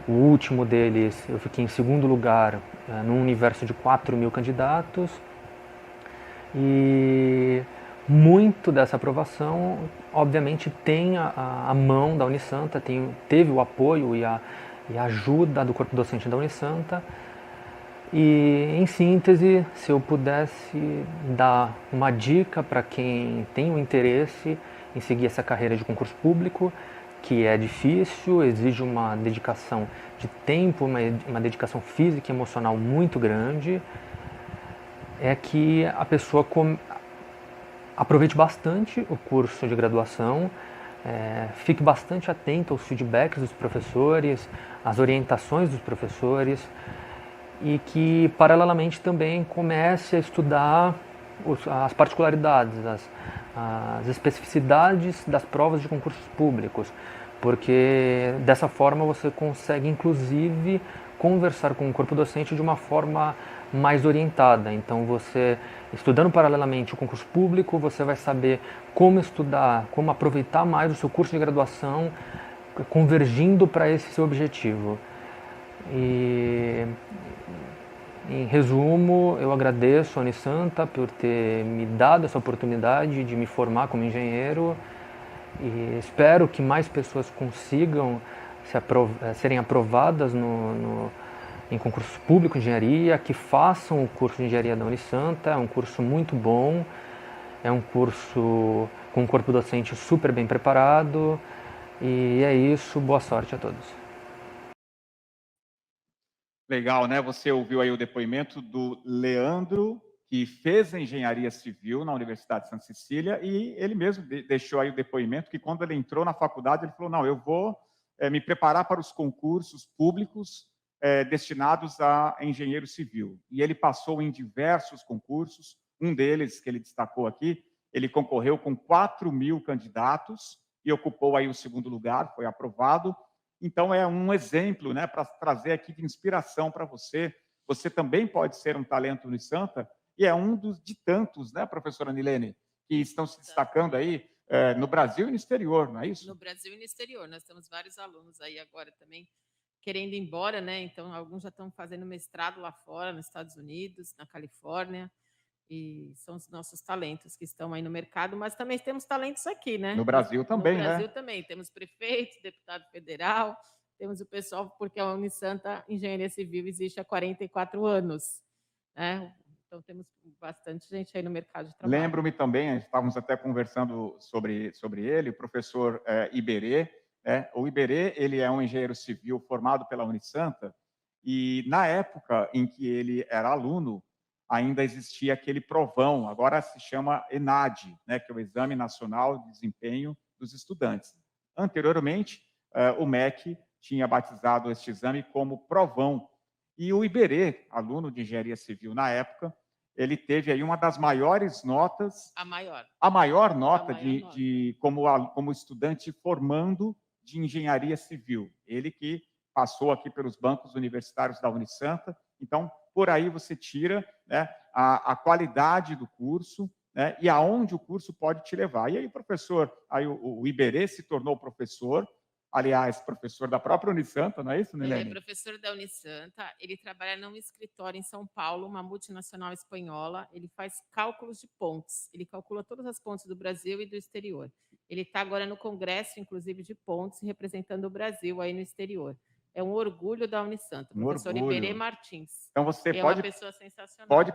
O último deles, eu fiquei em segundo lugar num universo de 4.000 candidatos e muito dessa aprovação, obviamente, tem a mão da Unisanta, teve o apoio e a ajuda do corpo docente da Unisanta. E, em síntese, se eu pudesse dar uma dica para quem tem um interesse em seguir essa carreira de concurso público, que é difícil, exige uma dedicação de tempo, uma dedicação física e emocional muito grande, é que a pessoa aproveite bastante o curso de graduação, fique bastante atento aos feedbacks dos professores, às orientações dos professores e que, paralelamente, também comece a estudar as particularidades, as especificidades das provas de concursos públicos, porque dessa forma você consegue, inclusive, conversar com o corpo docente de uma forma mais orientada. Então, você, estudando paralelamente o concurso público, você vai saber como estudar, como aproveitar mais o seu curso de graduação, convergindo para esse seu objetivo. E, em resumo, eu agradeço a Unisanta por ter me dado essa oportunidade de me formar como engenheiro e espero que mais pessoas consigam serem aprovadas em concursos públicos de engenharia, que façam o curso de engenharia da Unisanta. É um curso muito bom, é um curso com um corpo docente super bem preparado e é isso, boa sorte a todos. Legal, né? Você ouviu aí o depoimento do Leandro, que fez engenharia civil na Universidade de Santa Cecília, e ele mesmo deixou aí o depoimento que quando ele entrou na faculdade, ele falou, não, eu vou me preparar para os concursos públicos destinados a engenheiro civil. E ele passou em diversos concursos, um deles que ele destacou aqui, ele concorreu com 4.000 candidatos e ocupou aí o 2º lugar, foi aprovado. Então, é um exemplo, né, para trazer aqui de inspiração para você. Você também pode ser um talento Unisanta e é um de tantos, né, professora Nilene, que estão se destacando aí no Brasil e no exterior, não é isso? No Brasil e no exterior. Nós temos vários alunos aí agora também querendo ir embora, né? Então, alguns já estão fazendo mestrado lá fora, nos Estados Unidos, na Califórnia, e são os nossos talentos que estão aí no mercado, mas também temos talentos aqui, né? No Brasil também, né? No Brasil também. Temos prefeito, deputado federal, temos o pessoal, porque a Unisanta Engenharia Civil existe há 44 anos, né? Então, temos bastante gente aí no mercado de trabalho. Lembro-me também, estávamos até conversando sobre ele, o professor Iberê. O Iberê, ele é um engenheiro civil formado pela Unisanta, e na época em que ele era aluno, ainda existia aquele provão, agora se chama ENAD, né, que é o Exame Nacional de Desempenho dos Estudantes. Anteriormente, o MEC tinha batizado este exame como provão. E o Iberê, aluno de engenharia civil na época, ele teve aí uma das maiores notas, a maior nota como estudante formando de engenharia civil. Ele que passou aqui pelos bancos universitários da Unisanta. Então, por aí você tira, né, a qualidade do curso, né, e aonde o curso pode te levar. E aí, professor, aí o Iberê se tornou professor, aliás, professor da própria Unisanta, não é isso, Nilene? Ele é professor da Unisanta, ele trabalha num escritório em São Paulo, uma multinacional espanhola, ele faz cálculos de pontes, ele calcula todas as pontes do Brasil e do exterior. Ele está agora no congresso, inclusive, de pontes, representando o Brasil aí no exterior. É um orgulho da Unisanta, professor Iberê Martins. Então, você é pode, uma pessoa sensacional. Pode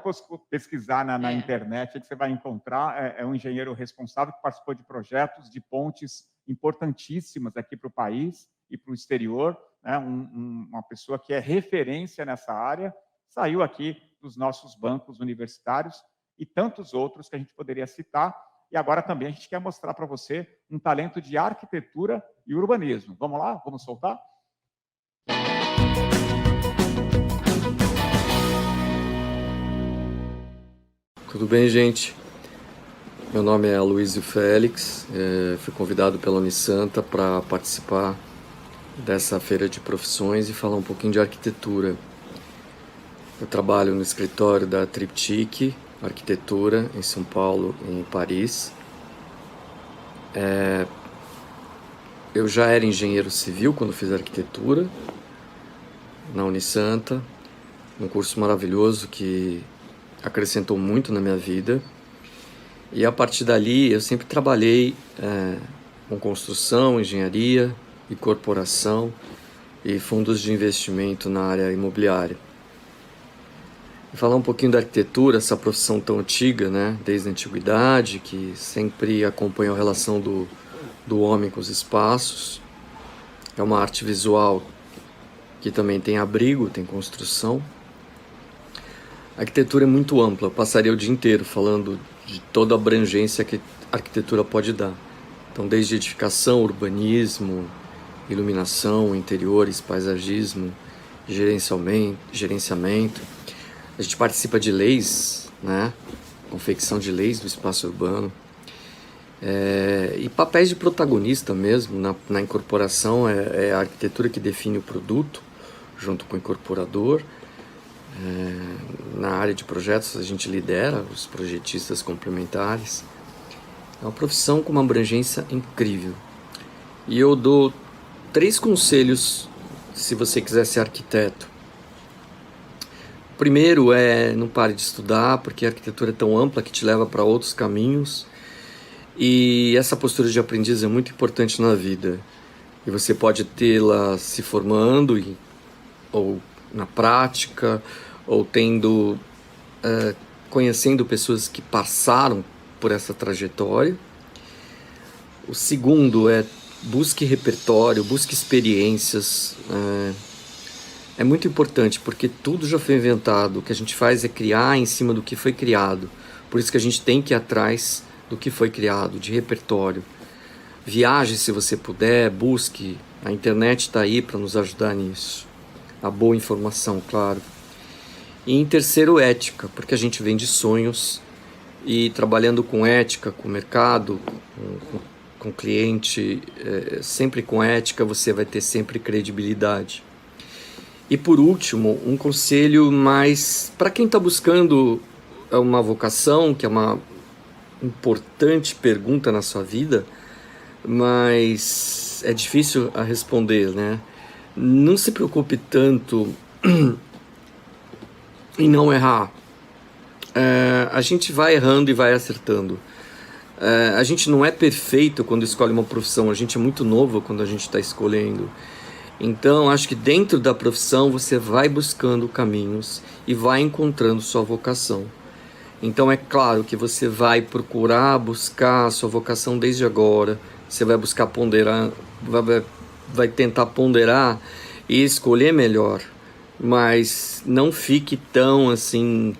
pesquisar na internet, que você vai encontrar, é um engenheiro responsável que participou de projetos de pontes importantíssimas aqui para o país e para o exterior, né? Uma pessoa que é referência nessa área, saiu aqui dos nossos bancos universitários e tantos outros que a gente poderia citar. E agora também a gente quer mostrar para você um talento de arquitetura e urbanismo. Vamos lá? Vamos soltar? Tudo bem, gente? Meu nome é Aloysio Félix, fui convidado pela Unisanta para participar dessa feira de profissões e falar um pouquinho de arquitetura. Eu trabalho no escritório da Triptych Arquitetura, em São Paulo e em Paris. Eu já era engenheiro civil quando fiz arquitetura na Unisanta, um curso maravilhoso que acrescentou muito na minha vida. E a partir dali eu sempre trabalhei com construção, engenharia e corporação e fundos de investimento na área imobiliária. E falar um pouquinho da arquitetura, essa profissão tão antiga, né, desde a antiguidade, que sempre acompanha a relação do homem com os espaços. É uma arte visual que também tem abrigo, tem construção. A arquitetura é muito ampla, eu passaria o dia inteiro falando de toda a abrangência que a arquitetura pode dar. Então, desde edificação, urbanismo, iluminação, interiores, paisagismo, gerenciamento. A gente participa de leis, né? Confecção de leis do espaço urbano. E papéis de protagonista mesmo na incorporação. É a arquitetura que define o produto, junto com o incorporador. Na área de projetos, a gente lidera os projetistas complementares. É uma profissão com uma abrangência incrível. E eu dou 3 conselhos se você quiser ser arquiteto. O primeiro não pare de estudar, porque a arquitetura é tão ampla que te leva para outros caminhos. E essa postura de aprendiz é muito importante na vida. E você pode tê-la se formando, ou na prática, ou conhecendo pessoas que passaram por essa trajetória. O segundo busque repertório, busque experiências. É muito importante, porque tudo já foi inventado. O que a gente faz é criar em cima do que foi criado. Por isso que a gente tem que ir atrás do que foi criado, de repertório. Viaje se você puder, busque. A internet está aí para nos ajudar nisso. A boa informação, claro. E em terceiro, ética, porque a gente vende sonhos e trabalhando com ética, com o mercado, com o cliente, sempre com ética, você vai ter sempre credibilidade. E por último, um conselho mais para quem está buscando uma vocação, que é uma importante pergunta na sua vida, mas é difícil a responder, né? Não se preocupe tanto em não errar. A gente vai errando e vai acertando. A gente não é perfeito quando escolhe uma profissão, a gente é muito novo quando a gente está escolhendo. Então, acho que dentro da profissão você vai buscando caminhos e vai encontrando sua vocação. Então, é claro que você vai procurar buscar a sua vocação desde agora, você vai buscar ponderar, vai tentar ponderar e escolher melhor, mas não fique tão assim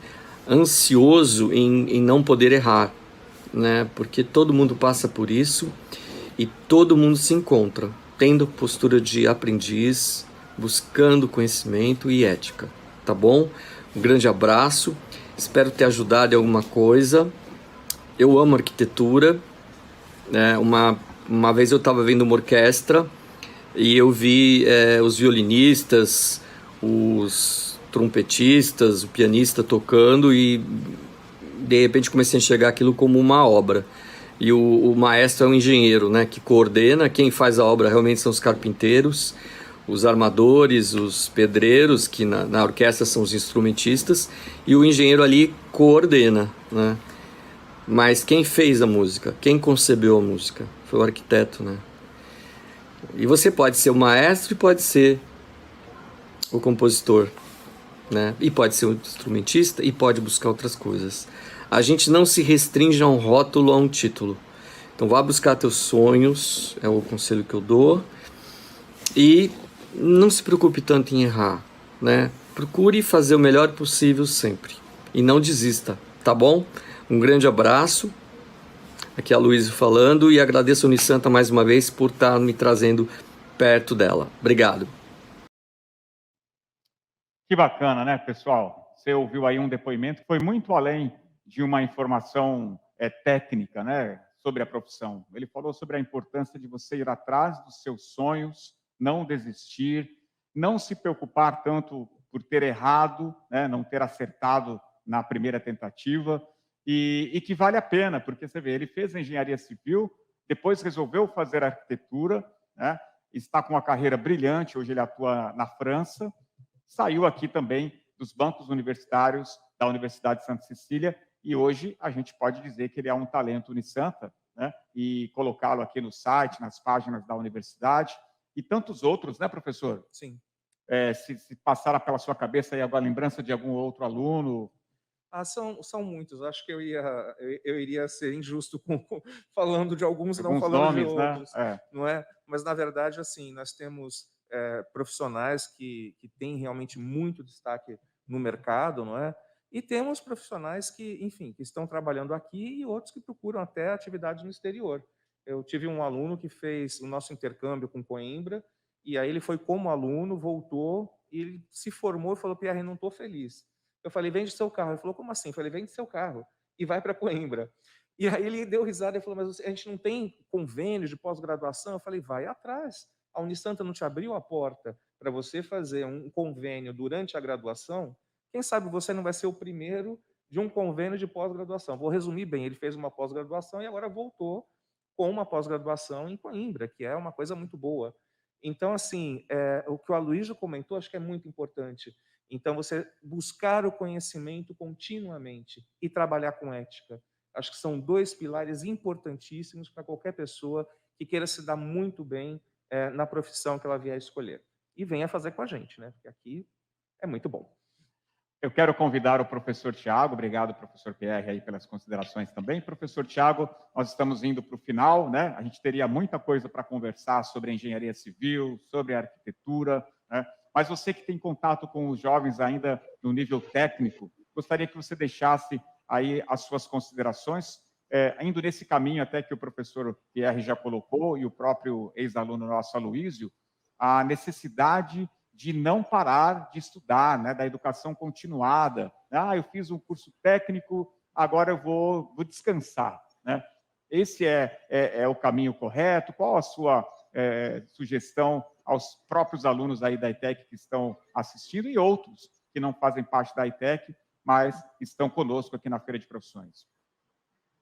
ansioso em não poder errar, né? Porque todo mundo passa por isso e todo mundo se encontra tendo postura de aprendiz, buscando conhecimento e ética, tá bom? Um grande abraço, espero ter ajudado em alguma coisa. Eu amo arquitetura, né? Uma vez eu estava vendo uma orquestra e eu vi os violinistas, os trompetistas, o pianista tocando e de repente comecei a enxergar aquilo como uma obra. E o maestro é um engenheiro, né, que coordena. Quem faz a obra realmente são os carpinteiros, os armadores, os pedreiros, que na orquestra são os instrumentistas, e o engenheiro ali coordena, né? Mas quem fez a música, quem concebeu a música, foi o arquiteto, né? E você pode ser o maestro e pode ser o compositor, né? E pode ser o instrumentista e pode buscar outras coisas. A gente não se restringe a um rótulo, a um título. Então vá buscar teus sonhos, é o conselho que eu dou. E não se preocupe tanto em errar, né? Procure fazer o melhor possível sempre. E não desista, tá bom? Um grande abraço. Aqui é a Luísa falando e agradeço a Unisanta mais uma vez por estar me trazendo perto dela. Obrigado. Que bacana, né, pessoal? Você ouviu aí um depoimento que foi muito além de uma informação técnica, né, sobre a profissão. Ele falou sobre a importância de você ir atrás dos seus sonhos, não desistir, não se preocupar tanto por ter errado, né, não ter acertado na primeira tentativa, e que vale a pena, porque você vê, ele fez engenharia civil, depois resolveu fazer arquitetura, né, está com uma carreira brilhante, hoje ele atua na França, saiu aqui também dos bancos universitários da Universidade de Santa Cecília, e hoje a gente pode dizer que ele é um talento Unisanta, né? E colocá-lo aqui no site, nas páginas da universidade, e tantos outros, né, professor? Sim. Se passar pela sua cabeça aí a lembrança de algum outro aluno. São muitos. Acho que eu iria ser injusto falando de alguns e não falando nomes, de outros, né? não é? Mas na verdade, assim, nós temos profissionais que têm realmente muito destaque no mercado, não é? E temos profissionais que, enfim, que estão trabalhando aqui e outros que procuram até atividade no exterior. Eu tive um aluno que fez o nosso intercâmbio com Coimbra, e aí ele foi como aluno, voltou, e ele se formou e falou, Pierre, não estou feliz. Eu falei, vende seu carro. Ele falou, como assim? Eu falei, vende seu carro e vai para Coimbra. E aí ele deu risada e falou, mas a gente não tem convênio de pós-graduação? Eu falei, vai atrás. A Unisanta não te abriu a porta para você fazer um convênio durante a graduação? Quem sabe você não vai ser o primeiro de um convênio de pós-graduação. Vou resumir bem, ele fez uma pós-graduação e agora voltou com uma pós-graduação em Coimbra, que é uma coisa muito boa. Então, assim, o que o Aloysio comentou, acho que é muito importante. Então, você buscar o conhecimento continuamente e trabalhar com ética. Acho que são 2 pilares importantíssimos para qualquer pessoa que queira se dar muito bem na profissão que ela vier escolher. E venha fazer com a gente, né? Porque aqui é muito bom. Eu quero convidar o professor Tiago, obrigado, professor Pierre, aí pelas considerações também. Professor Tiago, nós estamos indo para o final, né? A gente teria muita coisa para conversar sobre a engenharia civil, sobre a arquitetura, né? Mas você que tem contato com os jovens ainda no nível técnico, gostaria que você deixasse aí as suas considerações, indo nesse caminho até que o professor Pierre já colocou, e o próprio ex-aluno nosso, Aloysio, a necessidade de não parar de estudar, né, da educação continuada. Eu fiz um curso técnico, agora eu vou descansar, né? Esse é o caminho correto? Qual a sua sugestão aos próprios alunos aí da ETEC que estão assistindo e outros que não fazem parte da ETEC, mas estão conosco aqui na Feira de Profissões?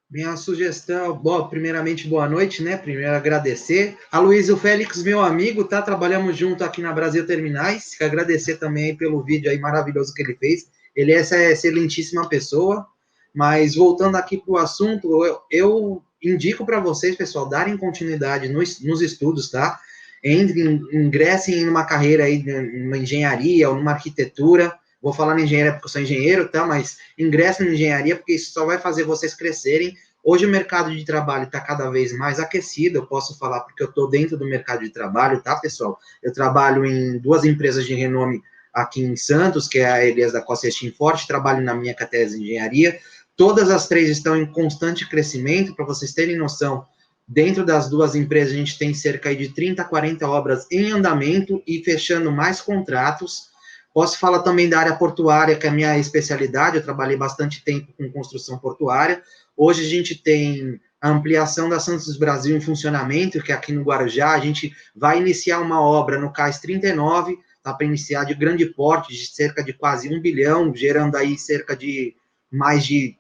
Minha sugestão, primeiramente, boa noite, né? Primeiro, agradecer. Aloysio Félix, meu amigo, tá? Trabalhamos junto aqui na Brasil Terminais. Quero agradecer também pelo vídeo aí maravilhoso que ele fez. Ele é essa excelentíssima pessoa. Mas, voltando aqui para o assunto, eu indico para vocês, pessoal, darem continuidade nos estudos, tá? Ingressem em uma carreira aí, numa engenharia ou numa arquitetura. Vou falar na engenharia porque eu sou engenheiro, tá? Mas ingressem na engenharia porque isso só vai fazer vocês crescerem. Hoje o mercado de trabalho está cada vez mais aquecido, eu posso falar porque eu estou dentro do mercado de trabalho, tá, pessoal? Eu trabalho em 2 empresas de renome aqui em Santos, que é a Elias da Costa e a Steam Forte, trabalho na minha categoria de engenharia. Todas as 3 estão em constante crescimento, para vocês terem noção. Dentro das 2 empresas, a gente tem cerca de 30, 40 obras em andamento e fechando mais contratos. Posso falar também da área portuária, que é a minha especialidade, eu trabalhei bastante tempo com construção portuária. Hoje a gente tem a ampliação da Santos Brasil em funcionamento, que é aqui no Guarujá. A gente vai iniciar uma obra no Cais 39, tá, para iniciar de grande porte, de cerca de quase 1 bilhão, gerando aí cerca de mais de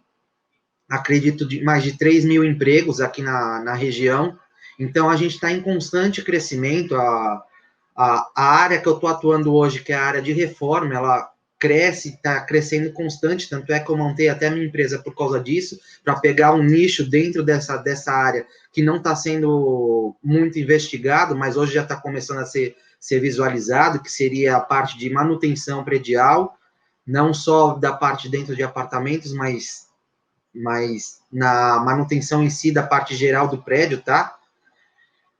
3 mil empregos aqui na região. Então, a gente está em constante crescimento. A área que eu estou atuando hoje, que é a área de reforma, ela cresce, está crescendo constante, tanto é que eu montei até a minha empresa por causa disso, para pegar um nicho dentro dessa área que não está sendo muito investigado, mas hoje já está começando a ser visualizado, que seria a parte de manutenção predial, não só da parte dentro de apartamentos, mas na manutenção em si da parte geral do prédio, tá?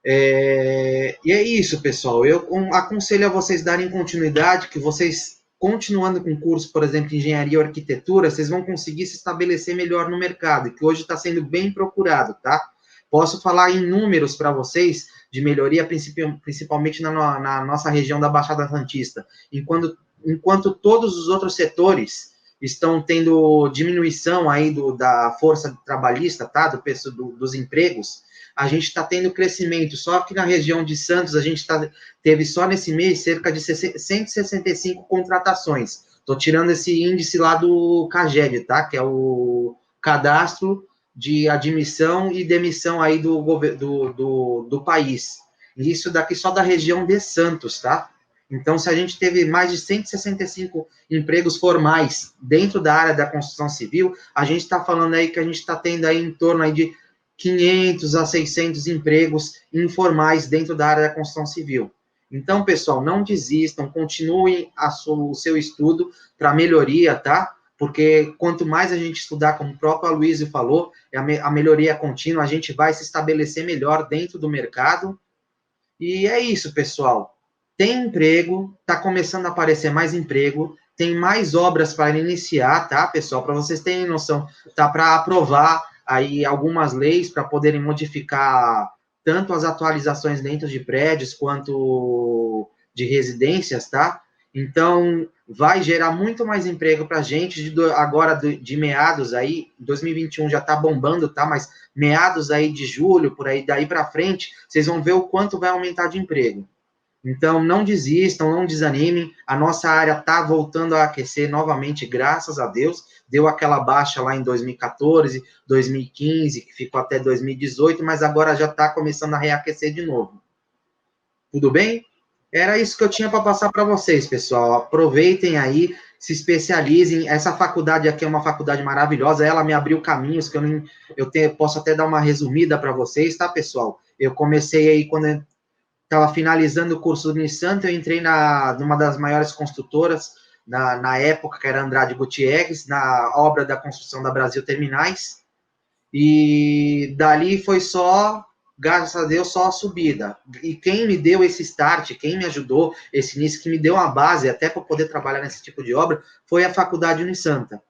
E é isso, pessoal. Eu aconselho a vocês darem continuidade, que vocês, continuando com curso, por exemplo, de engenharia ou arquitetura, vocês vão conseguir se estabelecer melhor no mercado, que hoje está sendo bem procurado, tá? Posso falar em números para vocês de melhoria, principalmente na nossa região da Baixada Santista. Enquanto todos os outros setores estão tendo diminuição aí da força trabalhista, tá? Dos empregos, a gente está tendo crescimento. Só que na região de Santos, a gente teve só nesse mês cerca de 165 contratações. Estou tirando esse índice lá do CAGED, tá? Que é o Cadastro de Admissão e Demissão aí do país. Isso daqui só da região de Santos, tá? Então, se a gente teve mais de 165 empregos formais dentro da área da construção civil, a gente está falando aí que a gente está tendo aí em torno aí de 500 a 600 empregos informais dentro da área da construção civil. Então, pessoal, não desistam, continuem o seu estudo para melhoria, tá? Porque quanto mais a gente estudar, como o próprio Aloysio falou, a melhoria contínua, a gente vai se estabelecer melhor dentro do mercado. E é isso, pessoal. Tem emprego, está começando a aparecer mais emprego, tem mais obras para iniciar, tá, pessoal? Para vocês terem noção, tá para aprovar. aí algumas leis para poderem modificar tanto as atualizações dentro de prédios quanto de residências, tá? Então, vai gerar muito mais emprego para a gente agora de meados aí, 2021 já está bombando, tá? Mas meados aí de julho, por aí, daí para frente, vocês vão ver o quanto vai aumentar de emprego. Então, não desistam, não desanimem. A nossa área está voltando a aquecer novamente, graças a Deus. Deu aquela baixa lá em 2014, 2015, que ficou até 2018, mas agora já está começando a reaquecer de novo. Tudo bem? Era isso que eu tinha para passar para vocês, pessoal. Aproveitem aí, se especializem. Essa faculdade aqui é uma faculdade maravilhosa. Ela me abriu caminhos que posso até dar uma resumida para vocês, tá, pessoal? Eu comecei aí quando estava finalizando o curso do Unisanta, eu entrei numa das maiores construtoras na época, que era Andrade Gutierrez, na obra da construção da Brasil Terminais, e dali foi só, graças a Deus, só a subida. E quem me deu esse start, quem me ajudou, esse início, que me deu uma base até para poder trabalhar nesse tipo de obra, foi a Faculdade Unisanta.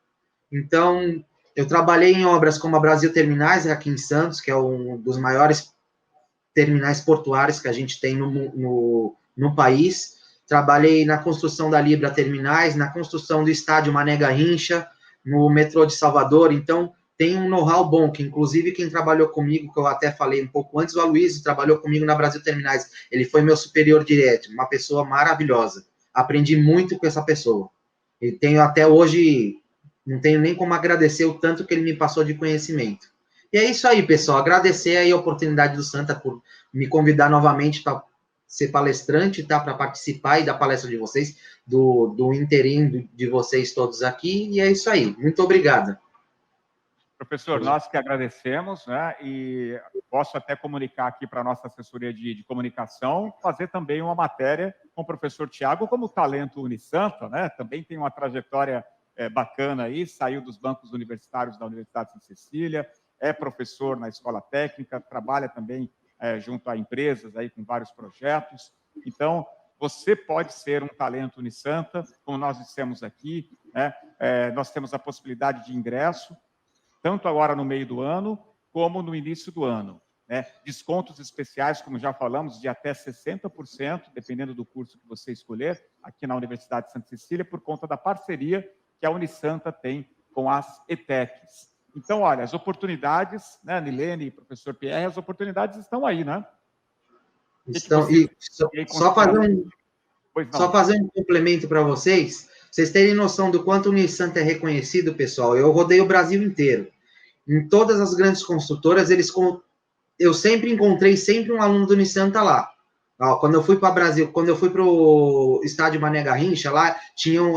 Então, eu trabalhei em obras como a Brasil Terminais, aqui em Santos, que é um dos maiores terminais portuários que a gente tem no país. Trabalhei na construção da Libra Terminais, na construção do estádio Mané Garrincha, no metrô de Salvador. Então, tem um know-how bom, que inclusive quem trabalhou comigo, que eu até falei um pouco antes, o Aloysio trabalhou comigo na Brasil Terminais. Ele foi meu superior direto, uma pessoa maravilhosa. Aprendi muito com essa pessoa. E tenho até hoje, não tenho nem como agradecer o tanto que ele me passou de conhecimento. E é isso aí, pessoal. Agradecer aí a oportunidade do Santa por me convidar novamente para ser palestrante, tá? Para participar e da palestra de vocês, do interim de vocês todos aqui. E é isso aí. Muito obrigado. Professor, nós que agradecemos, né? E posso até comunicar aqui para a nossa assessoria de comunicação, fazer também uma matéria com o professor Tiago como talento Unisanta, né? Também tem uma trajetória bacana aí, saiu dos bancos universitários da Universidade de Santa Cecília, é professor na escola técnica, trabalha também junto a empresas aí com vários projetos. Então, você pode ser um talento Unisanta, como nós dissemos aqui, né? Nós temos a possibilidade de ingresso, tanto agora no meio do ano, como no início do ano, né? Descontos especiais, como já falamos, de até 60%, dependendo do curso que você escolher, aqui na Universidade de Santa Cecília, por conta da parceria que a Unisanta tem com as ETECs. Então, olha, as oportunidades, né, Nilene e professor Pierre, as oportunidades estão aí, né? Estão, só fazer um complemento para vocês terem noção do quanto o Unisanta é reconhecido, pessoal. Eu rodei o Brasil inteiro. Em todas as grandes construtoras, eu sempre encontrei um aluno do Unisanta lá. Quando eu fui para o Brasil, quando eu fui para o estádio Mané Garrincha, lá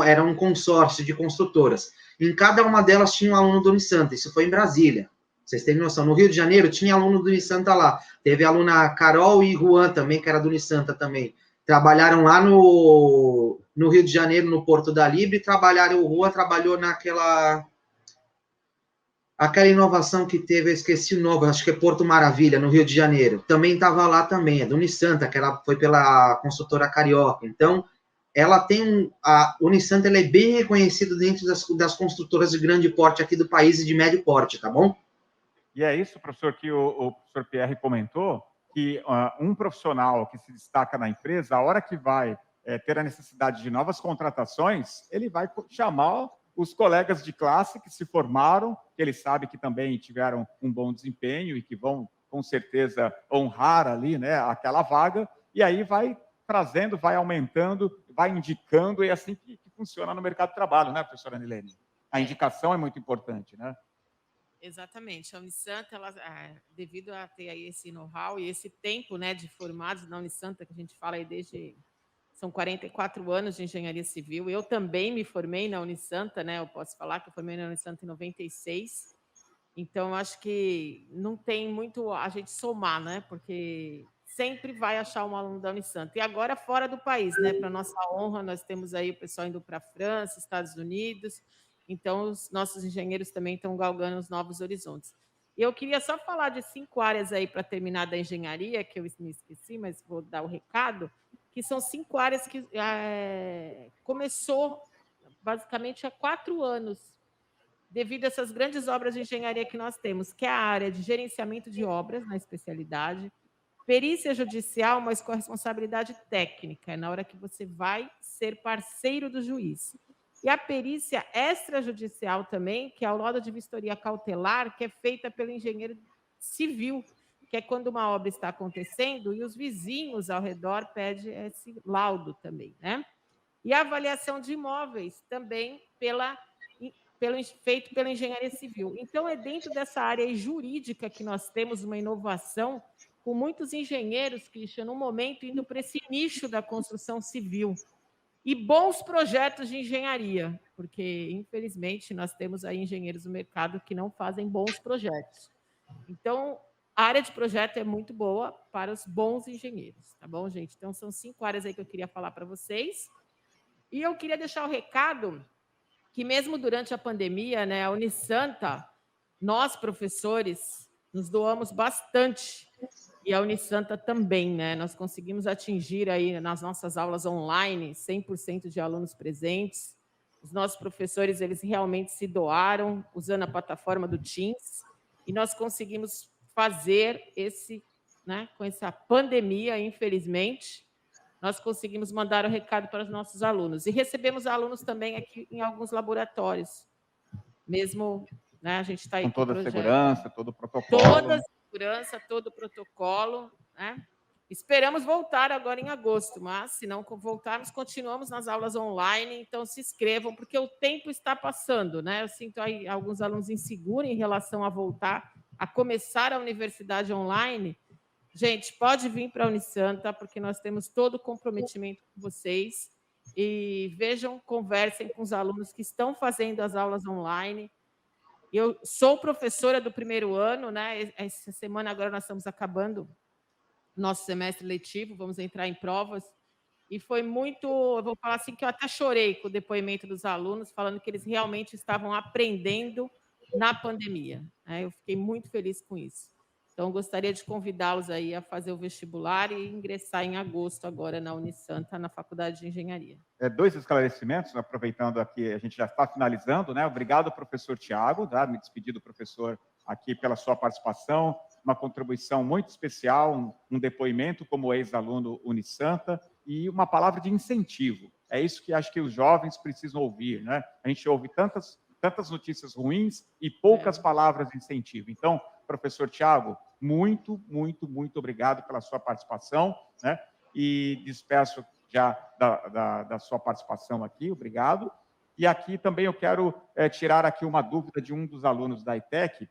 era um consórcio de construtoras. Em cada uma delas tinha um aluno do Unisanta, isso foi em Brasília. Vocês têm noção, no Rio de Janeiro tinha aluno do Unisanta lá. Teve a aluna Carol e Juan também, que era do Unisanta também. Trabalharam lá no Rio de Janeiro, no Porto da Libra, e o Juan trabalhou aquela inovação que teve, eu esqueci o nome, acho que é Porto Maravilha, no Rio de Janeiro. Também estava lá também, é do Unisanta, que ela foi pela construtora Carioca. Então, ela tem a Unisanta, ela é bem reconhecida dentro das construtoras de grande porte aqui do país e de médio porte, tá bom? E é isso, professor, que o professor Pierre comentou, que um profissional que se destaca na empresa, a hora que vai ter a necessidade de novas contratações, ele vai chamar os colegas de classe que se formaram, que ele sabe que também tiveram um bom desempenho e que vão, com certeza, honrar ali, né, aquela vaga, e aí vai trazendo, vai aumentando, vai indicando, e é assim que funciona no mercado de trabalho, né, professora Nilene? A indicação é muito importante, né? Exatamente. A Unisanta, devido a ter aí esse know-how e esse tempo, né, de formados na Unisanta, que a gente fala aí desde... São 44 anos de engenharia civil. Eu também me formei na Unisanta, né? Eu posso falar que eu formei na Unisanta em 96. Então, acho que não tem muito a gente somar, né? Porque sempre vai achar um aluno da Unisanta. E agora fora do país, né? Para nossa honra, nós temos aí o pessoal indo para a França, Estados Unidos. Então, os nossos engenheiros também estão galgando os novos horizontes. E eu queria só falar de 5 áreas aí para terminar da engenharia, que eu me esqueci, mas vou dar o recado, que são 5 áreas que começou basicamente há 4 anos devido a essas grandes obras de engenharia que nós temos, que é a área de gerenciamento de obras, na especialidade, perícia judicial, mas com a responsabilidade técnica, é na hora que você vai ser parceiro do juiz. E a perícia extrajudicial também, que é o laudo de vistoria cautelar, que é feita pelo engenheiro civil, que é quando uma obra está acontecendo e os vizinhos ao redor pedem esse laudo também, né? E a avaliação de imóveis também feito pela engenharia civil. Então, é dentro dessa área jurídica que nós temos uma inovação, com muitos engenheiros, Christian, no momento, indo para esse nicho da construção civil. E bons projetos de engenharia, porque, infelizmente, nós temos aí engenheiros no mercado que não fazem bons projetos. Então, a área de projeto é muito boa para os bons engenheiros, tá bom, gente? Então, são 5 áreas aí que eu queria falar para vocês. E eu queria deixar o recado que, mesmo durante a pandemia, né, a Unisanta, nós, professores, nos doamos bastante, e a Unisanta também, né? Nós conseguimos atingir aí nas nossas aulas online 100% de alunos presentes. Os nossos professores, eles realmente se doaram usando a plataforma do Teams, e nós conseguimos fazer esse, né, com essa pandemia, infelizmente, nós conseguimos mandar o recado para os nossos alunos. E recebemos alunos também aqui em alguns laboratórios, mesmo, né, a gente está aí com toda a projeto. segurança, todo o protocolo. Toda a segurança, todo o protocolo, né? Esperamos voltar agora em agosto, mas se não voltarmos, continuamos nas aulas online, então se inscrevam, porque o tempo está passando, né? Eu sinto aí alguns alunos inseguros em relação a voltar, a começar a universidade online. Gente, pode vir para a Unisanta, porque nós temos todo o comprometimento com vocês. E vejam, conversem com os alunos que estão fazendo as aulas online. Eu sou professora do primeiro ano, né? Essa semana agora nós estamos acabando nosso semestre letivo, vamos entrar em provas. E foi muito, eu vou falar assim, que eu até chorei com o depoimento dos alunos, falando que eles realmente estavam aprendendo na pandemia, né? Eu fiquei muito feliz com isso. Então, gostaria de convidá-los aí a fazer o vestibular e ingressar em agosto agora na Unisanta, na Faculdade de Engenharia. 2 esclarecimentos, aproveitando aqui, a gente já está finalizando, né? Obrigado, professor Tiago, tá? Me despedir do professor aqui pela sua participação, uma contribuição muito especial, um depoimento como ex-aluno Unisanta e uma palavra de incentivo. É isso que acho que os jovens precisam ouvir, né? A gente ouve tantas notícias ruins e poucas palavras de incentivo. Então, professor Tiago, muito obrigado pela sua participação, né? E despeço já da sua participação aqui, obrigado. E aqui também eu quero tirar aqui uma dúvida de um dos alunos da ITEC,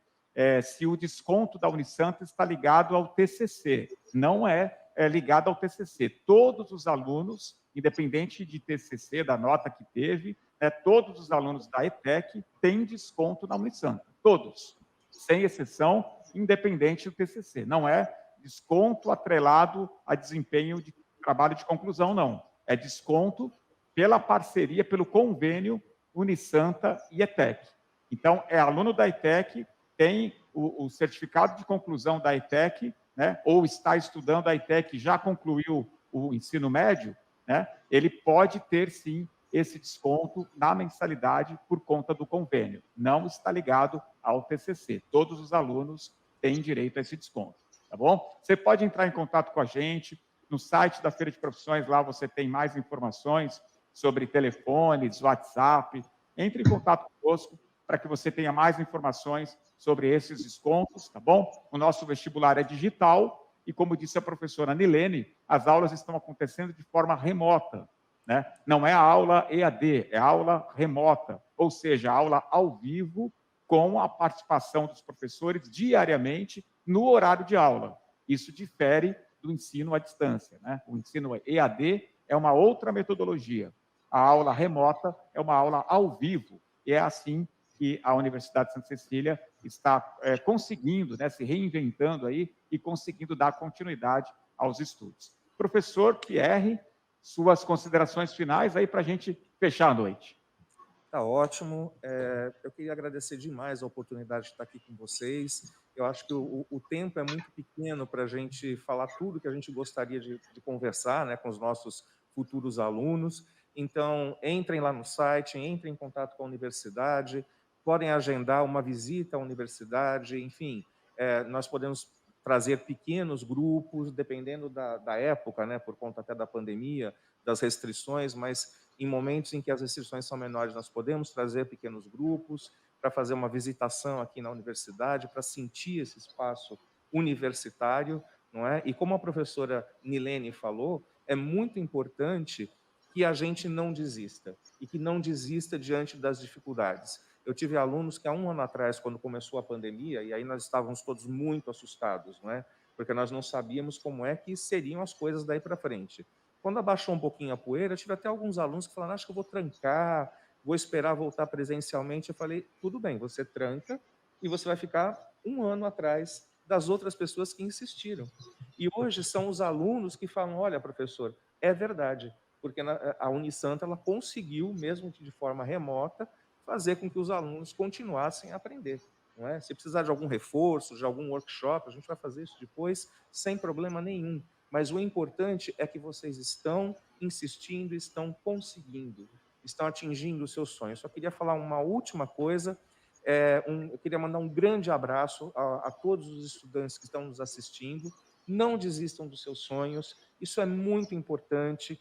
se o desconto da Unisanta está ligado ao TCC. Não é ligado ao TCC. Todos os alunos, independente de TCC, da nota que teve, todos os alunos da ETEC têm desconto na Unisanta. Todos, sem exceção, independente do TCC. Não é desconto atrelado a desempenho de trabalho de conclusão, não. É desconto pela parceria, pelo convênio Unisanta e ETEC. Então, é aluno da ETEC, tem o certificado de conclusão da ETEC, né, ou está estudando a ETEC, já concluiu o ensino médio, né, ele pode ter, sim, esse desconto na mensalidade por conta do convênio. Não está ligado ao TCC. Todos os alunos têm direito a esse desconto, tá bom? Você pode entrar em contato com a gente. No site da Feira de Profissões, lá você tem mais informações sobre telefones, WhatsApp. Entre em contato conosco para que você tenha mais informações sobre esses descontos, tá bom? O nosso vestibular é digital e, como disse a professora Nilene, as aulas estão acontecendo de forma remota, né? Não é a aula EAD, é a aula remota, ou seja, a aula ao vivo com a participação dos professores diariamente no horário de aula. Isso difere do ensino à distância, né? O ensino EAD é uma outra metodologia. A aula remota é uma aula ao vivo, e é assim que a Universidade de Santa Cecília está conseguindo, né, se reinventando aí e conseguindo dar continuidade aos estudos. Professor Pierre, suas considerações finais aí para a gente fechar a noite. Tá ótimo. Eu queria agradecer demais a oportunidade de estar aqui com vocês. Eu acho que o tempo é muito pequeno para a gente falar tudo que a gente gostaria de conversar, né, com os nossos futuros alunos. Então, entrem lá no site, entrem em contato com a universidade, podem agendar uma visita à universidade, enfim, nós podemos trazer pequenos grupos, dependendo da época, né, por conta até da pandemia, das restrições, mas em momentos em que as restrições são menores, nós podemos trazer pequenos grupos para fazer uma visitação aqui na universidade, para sentir esse espaço universitário, não é? E como a professora Nilene falou, é muito importante que a gente não desista, e que não desista diante das dificuldades. Eu tive alunos que há um ano atrás, quando começou a pandemia, e aí nós estávamos todos muito assustados, não é? Porque nós não sabíamos como é que seriam as coisas daí para frente. Quando abaixou um pouquinho a poeira, eu tive até alguns alunos que falaram, acho que eu vou trancar, vou esperar voltar presencialmente. Eu falei, tudo bem, você tranca e você vai ficar um ano atrás das outras pessoas que insistiram. E hoje são os alunos que falam, olha, professor, é verdade, porque a Unisanta ela conseguiu, mesmo que de forma remota, fazer com que os alunos continuassem a aprender. Não é? Se precisar de algum reforço, de algum workshop, a gente vai fazer isso depois, sem problema nenhum. Mas o importante é que vocês estão insistindo, estão conseguindo, estão atingindo o seu sonho. Eu só queria falar uma última coisa. Eu queria mandar um grande abraço a todos os estudantes que estão nos assistindo. Não desistam dos seus sonhos, isso é muito importante.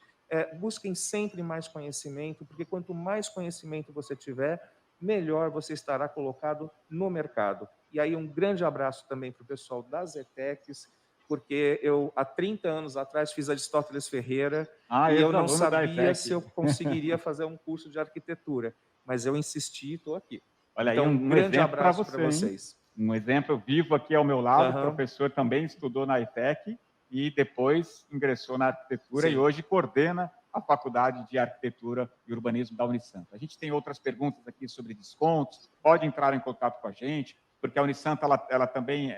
Busquem sempre mais conhecimento, porque quanto mais conhecimento você tiver, melhor você estará colocado no mercado. E aí um grande abraço também para o pessoal das ETECs, porque eu, há 30 anos atrás, fiz Aristóteles Ferreira e eu não sabia se eu conseguiria fazer um curso de arquitetura, mas eu insisti e estou aqui. Olha então, aí, um grande abraço para para vocês. Um exemplo vivo aqui ao meu lado, o professor também estudou na ETEC e depois ingressou na arquitetura e hoje coordena a Faculdade de Arquitetura e Urbanismo da Unisanta. A gente tem outras perguntas aqui sobre descontos, pode entrar em contato com a gente, porque a Unisanta ela também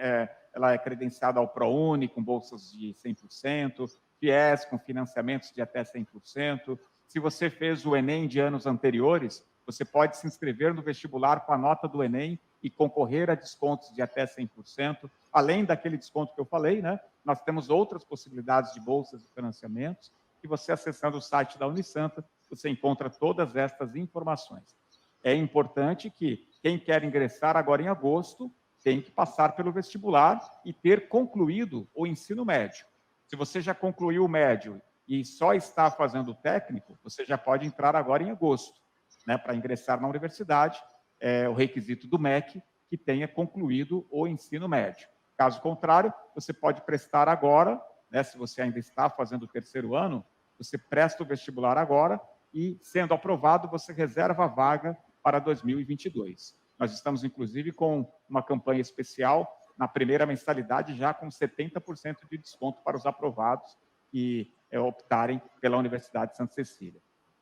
ela é credenciada ao ProUni, com bolsas de 100%, FIES com financiamentos de até 100%. Se você fez o Enem de anos anteriores, você pode se inscrever no vestibular com a nota do Enem e concorrer a descontos de até 100%. Além daquele desconto que eu falei, né? Nós temos outras possibilidades de bolsas e financiamentos, que você, acessando o site da Unisanta, você encontra todas estas informações. É importante que quem quer ingressar agora em agosto tem que passar pelo vestibular e ter concluído o ensino médio. Se você já concluiu o médio e só está fazendo o técnico, você já pode entrar agora em agosto, né, para ingressar na universidade, o requisito do MEC que tenha concluído o ensino médio. Caso contrário, você pode prestar agora, né, se você ainda está fazendo o terceiro ano, você presta o vestibular agora e, sendo aprovado, você reserva a vaga para 2022. Nós estamos, inclusive, com uma campanha especial na primeira mensalidade, já com 70% de desconto para os aprovados que optarem pela Universidade de Santa Cecília.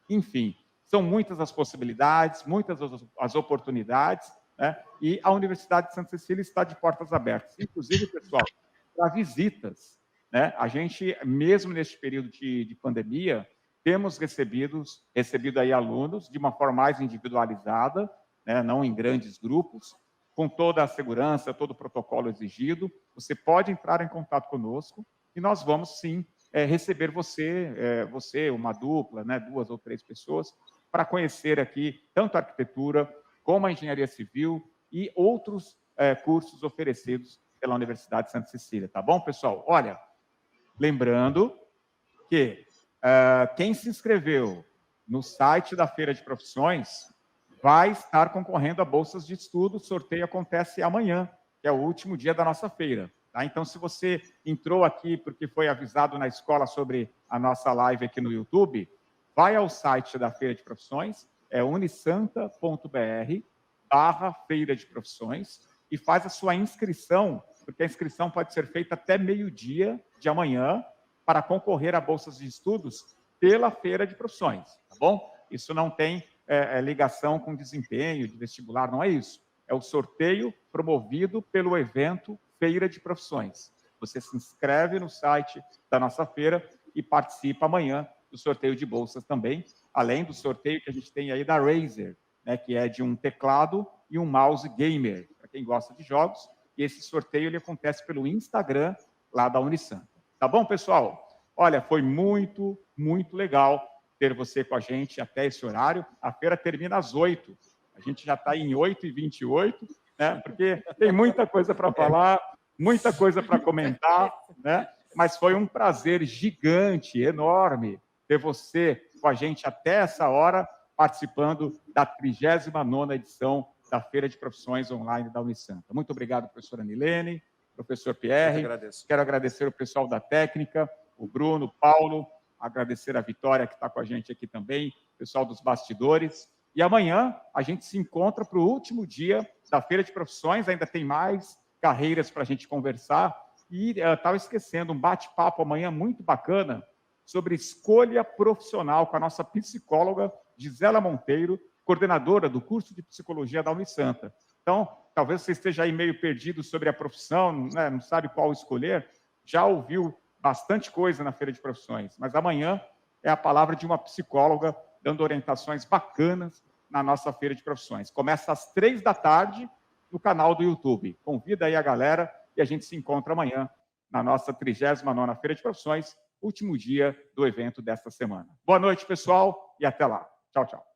Enfim, são muitas as possibilidades, muitas as oportunidades, né? E a Universidade de Santa Cecília está de portas abertas. Inclusive, pessoal, para visitas, né? A gente, mesmo neste período de pandemia, temos recebido aí alunos de uma forma mais individualizada, né? Não em grandes grupos, com toda a segurança, todo o protocolo exigido. Você pode entrar em contato conosco e nós vamos, sim, receber você, uma dupla, né? 2 ou 3 pessoas, para conhecer aqui tanto a arquitetura como a engenharia civil e outros cursos oferecidos pela Universidade de Santa Cecília. Tá bom, pessoal? Olha, lembrando que quem se inscreveu no site da Feira de Profissões vai estar concorrendo a bolsas de estudo. O sorteio acontece amanhã, que é o último dia da nossa feira. Tá? Então, se você entrou aqui porque foi avisado na escola sobre a nossa live aqui no YouTube, vai ao site da Feira de Profissões, unisanta.br/Feira de Profissões, e faz a sua inscrição, porque a inscrição pode ser feita até meio-dia de amanhã para concorrer a bolsas de estudos pela Feira de Profissões, tá bom? Isso não tem ligação com desempenho de vestibular, não é isso. É o sorteio promovido pelo evento Feira de Profissões. Você se inscreve no site da nossa feira e participa amanhã do sorteio de bolsas também, além do sorteio que a gente tem aí da Razer, né, que é de um teclado e um mouse gamer, para quem gosta de jogos, e esse sorteio ele acontece pelo Instagram lá da Unisanta. Tá bom, pessoal? Olha, foi muito, muito legal ter você com a gente até esse horário. A feira termina às 8h, A gente já está em 8h28, né? Porque tem muita coisa para falar, muita coisa para comentar, né? Mas foi um prazer gigante, enorme, ter você com a gente até essa hora, participando da 39ª edição da Feira de Profissões Online da Unisanta. Muito obrigado, professora Nilene, professor Pierre. Quero agradecer o pessoal da técnica, o Bruno, o Paulo, agradecer a Vitória, que está com a gente aqui também, o pessoal dos bastidores. E amanhã a gente se encontra para o último dia da Feira de Profissões, ainda tem mais carreiras para a gente conversar. E estava esquecendo, um bate-papo amanhã muito bacana sobre escolha profissional com a nossa psicóloga Gisela Monteiro, coordenadora do curso de Psicologia da Unisanta. Então, talvez você esteja aí meio perdido sobre a profissão, né? Não sabe qual escolher, já ouviu bastante coisa na Feira de Profissões, mas amanhã é a palavra de uma psicóloga dando orientações bacanas na nossa Feira de Profissões. Começa às 15h no canal do YouTube. Convida aí a galera e a gente se encontra amanhã na nossa 39ª Feira de Profissões, último dia do evento desta semana. Boa noite, pessoal, e até lá. Tchau, tchau.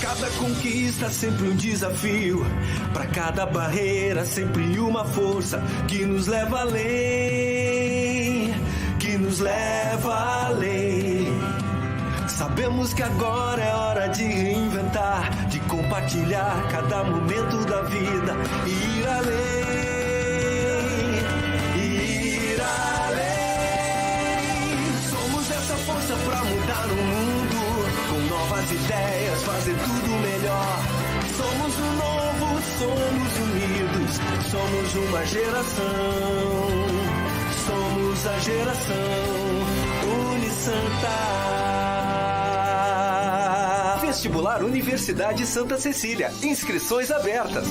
Cada conquista sempre um desafio, para cada barreira sempre uma força que nos leva além, que nos leva além. Sabemos que agora é hora de reinventar, de compartilhar cada momento da vida e ir além, ir além. Somos essa força para mudar o mundo, com novas ideias, fazer tudo melhor. Somos o novo, somos unidos, somos uma geração. Somos a geração Unisanta. Vestibular Universidade Santa Cecília. Inscrições abertas.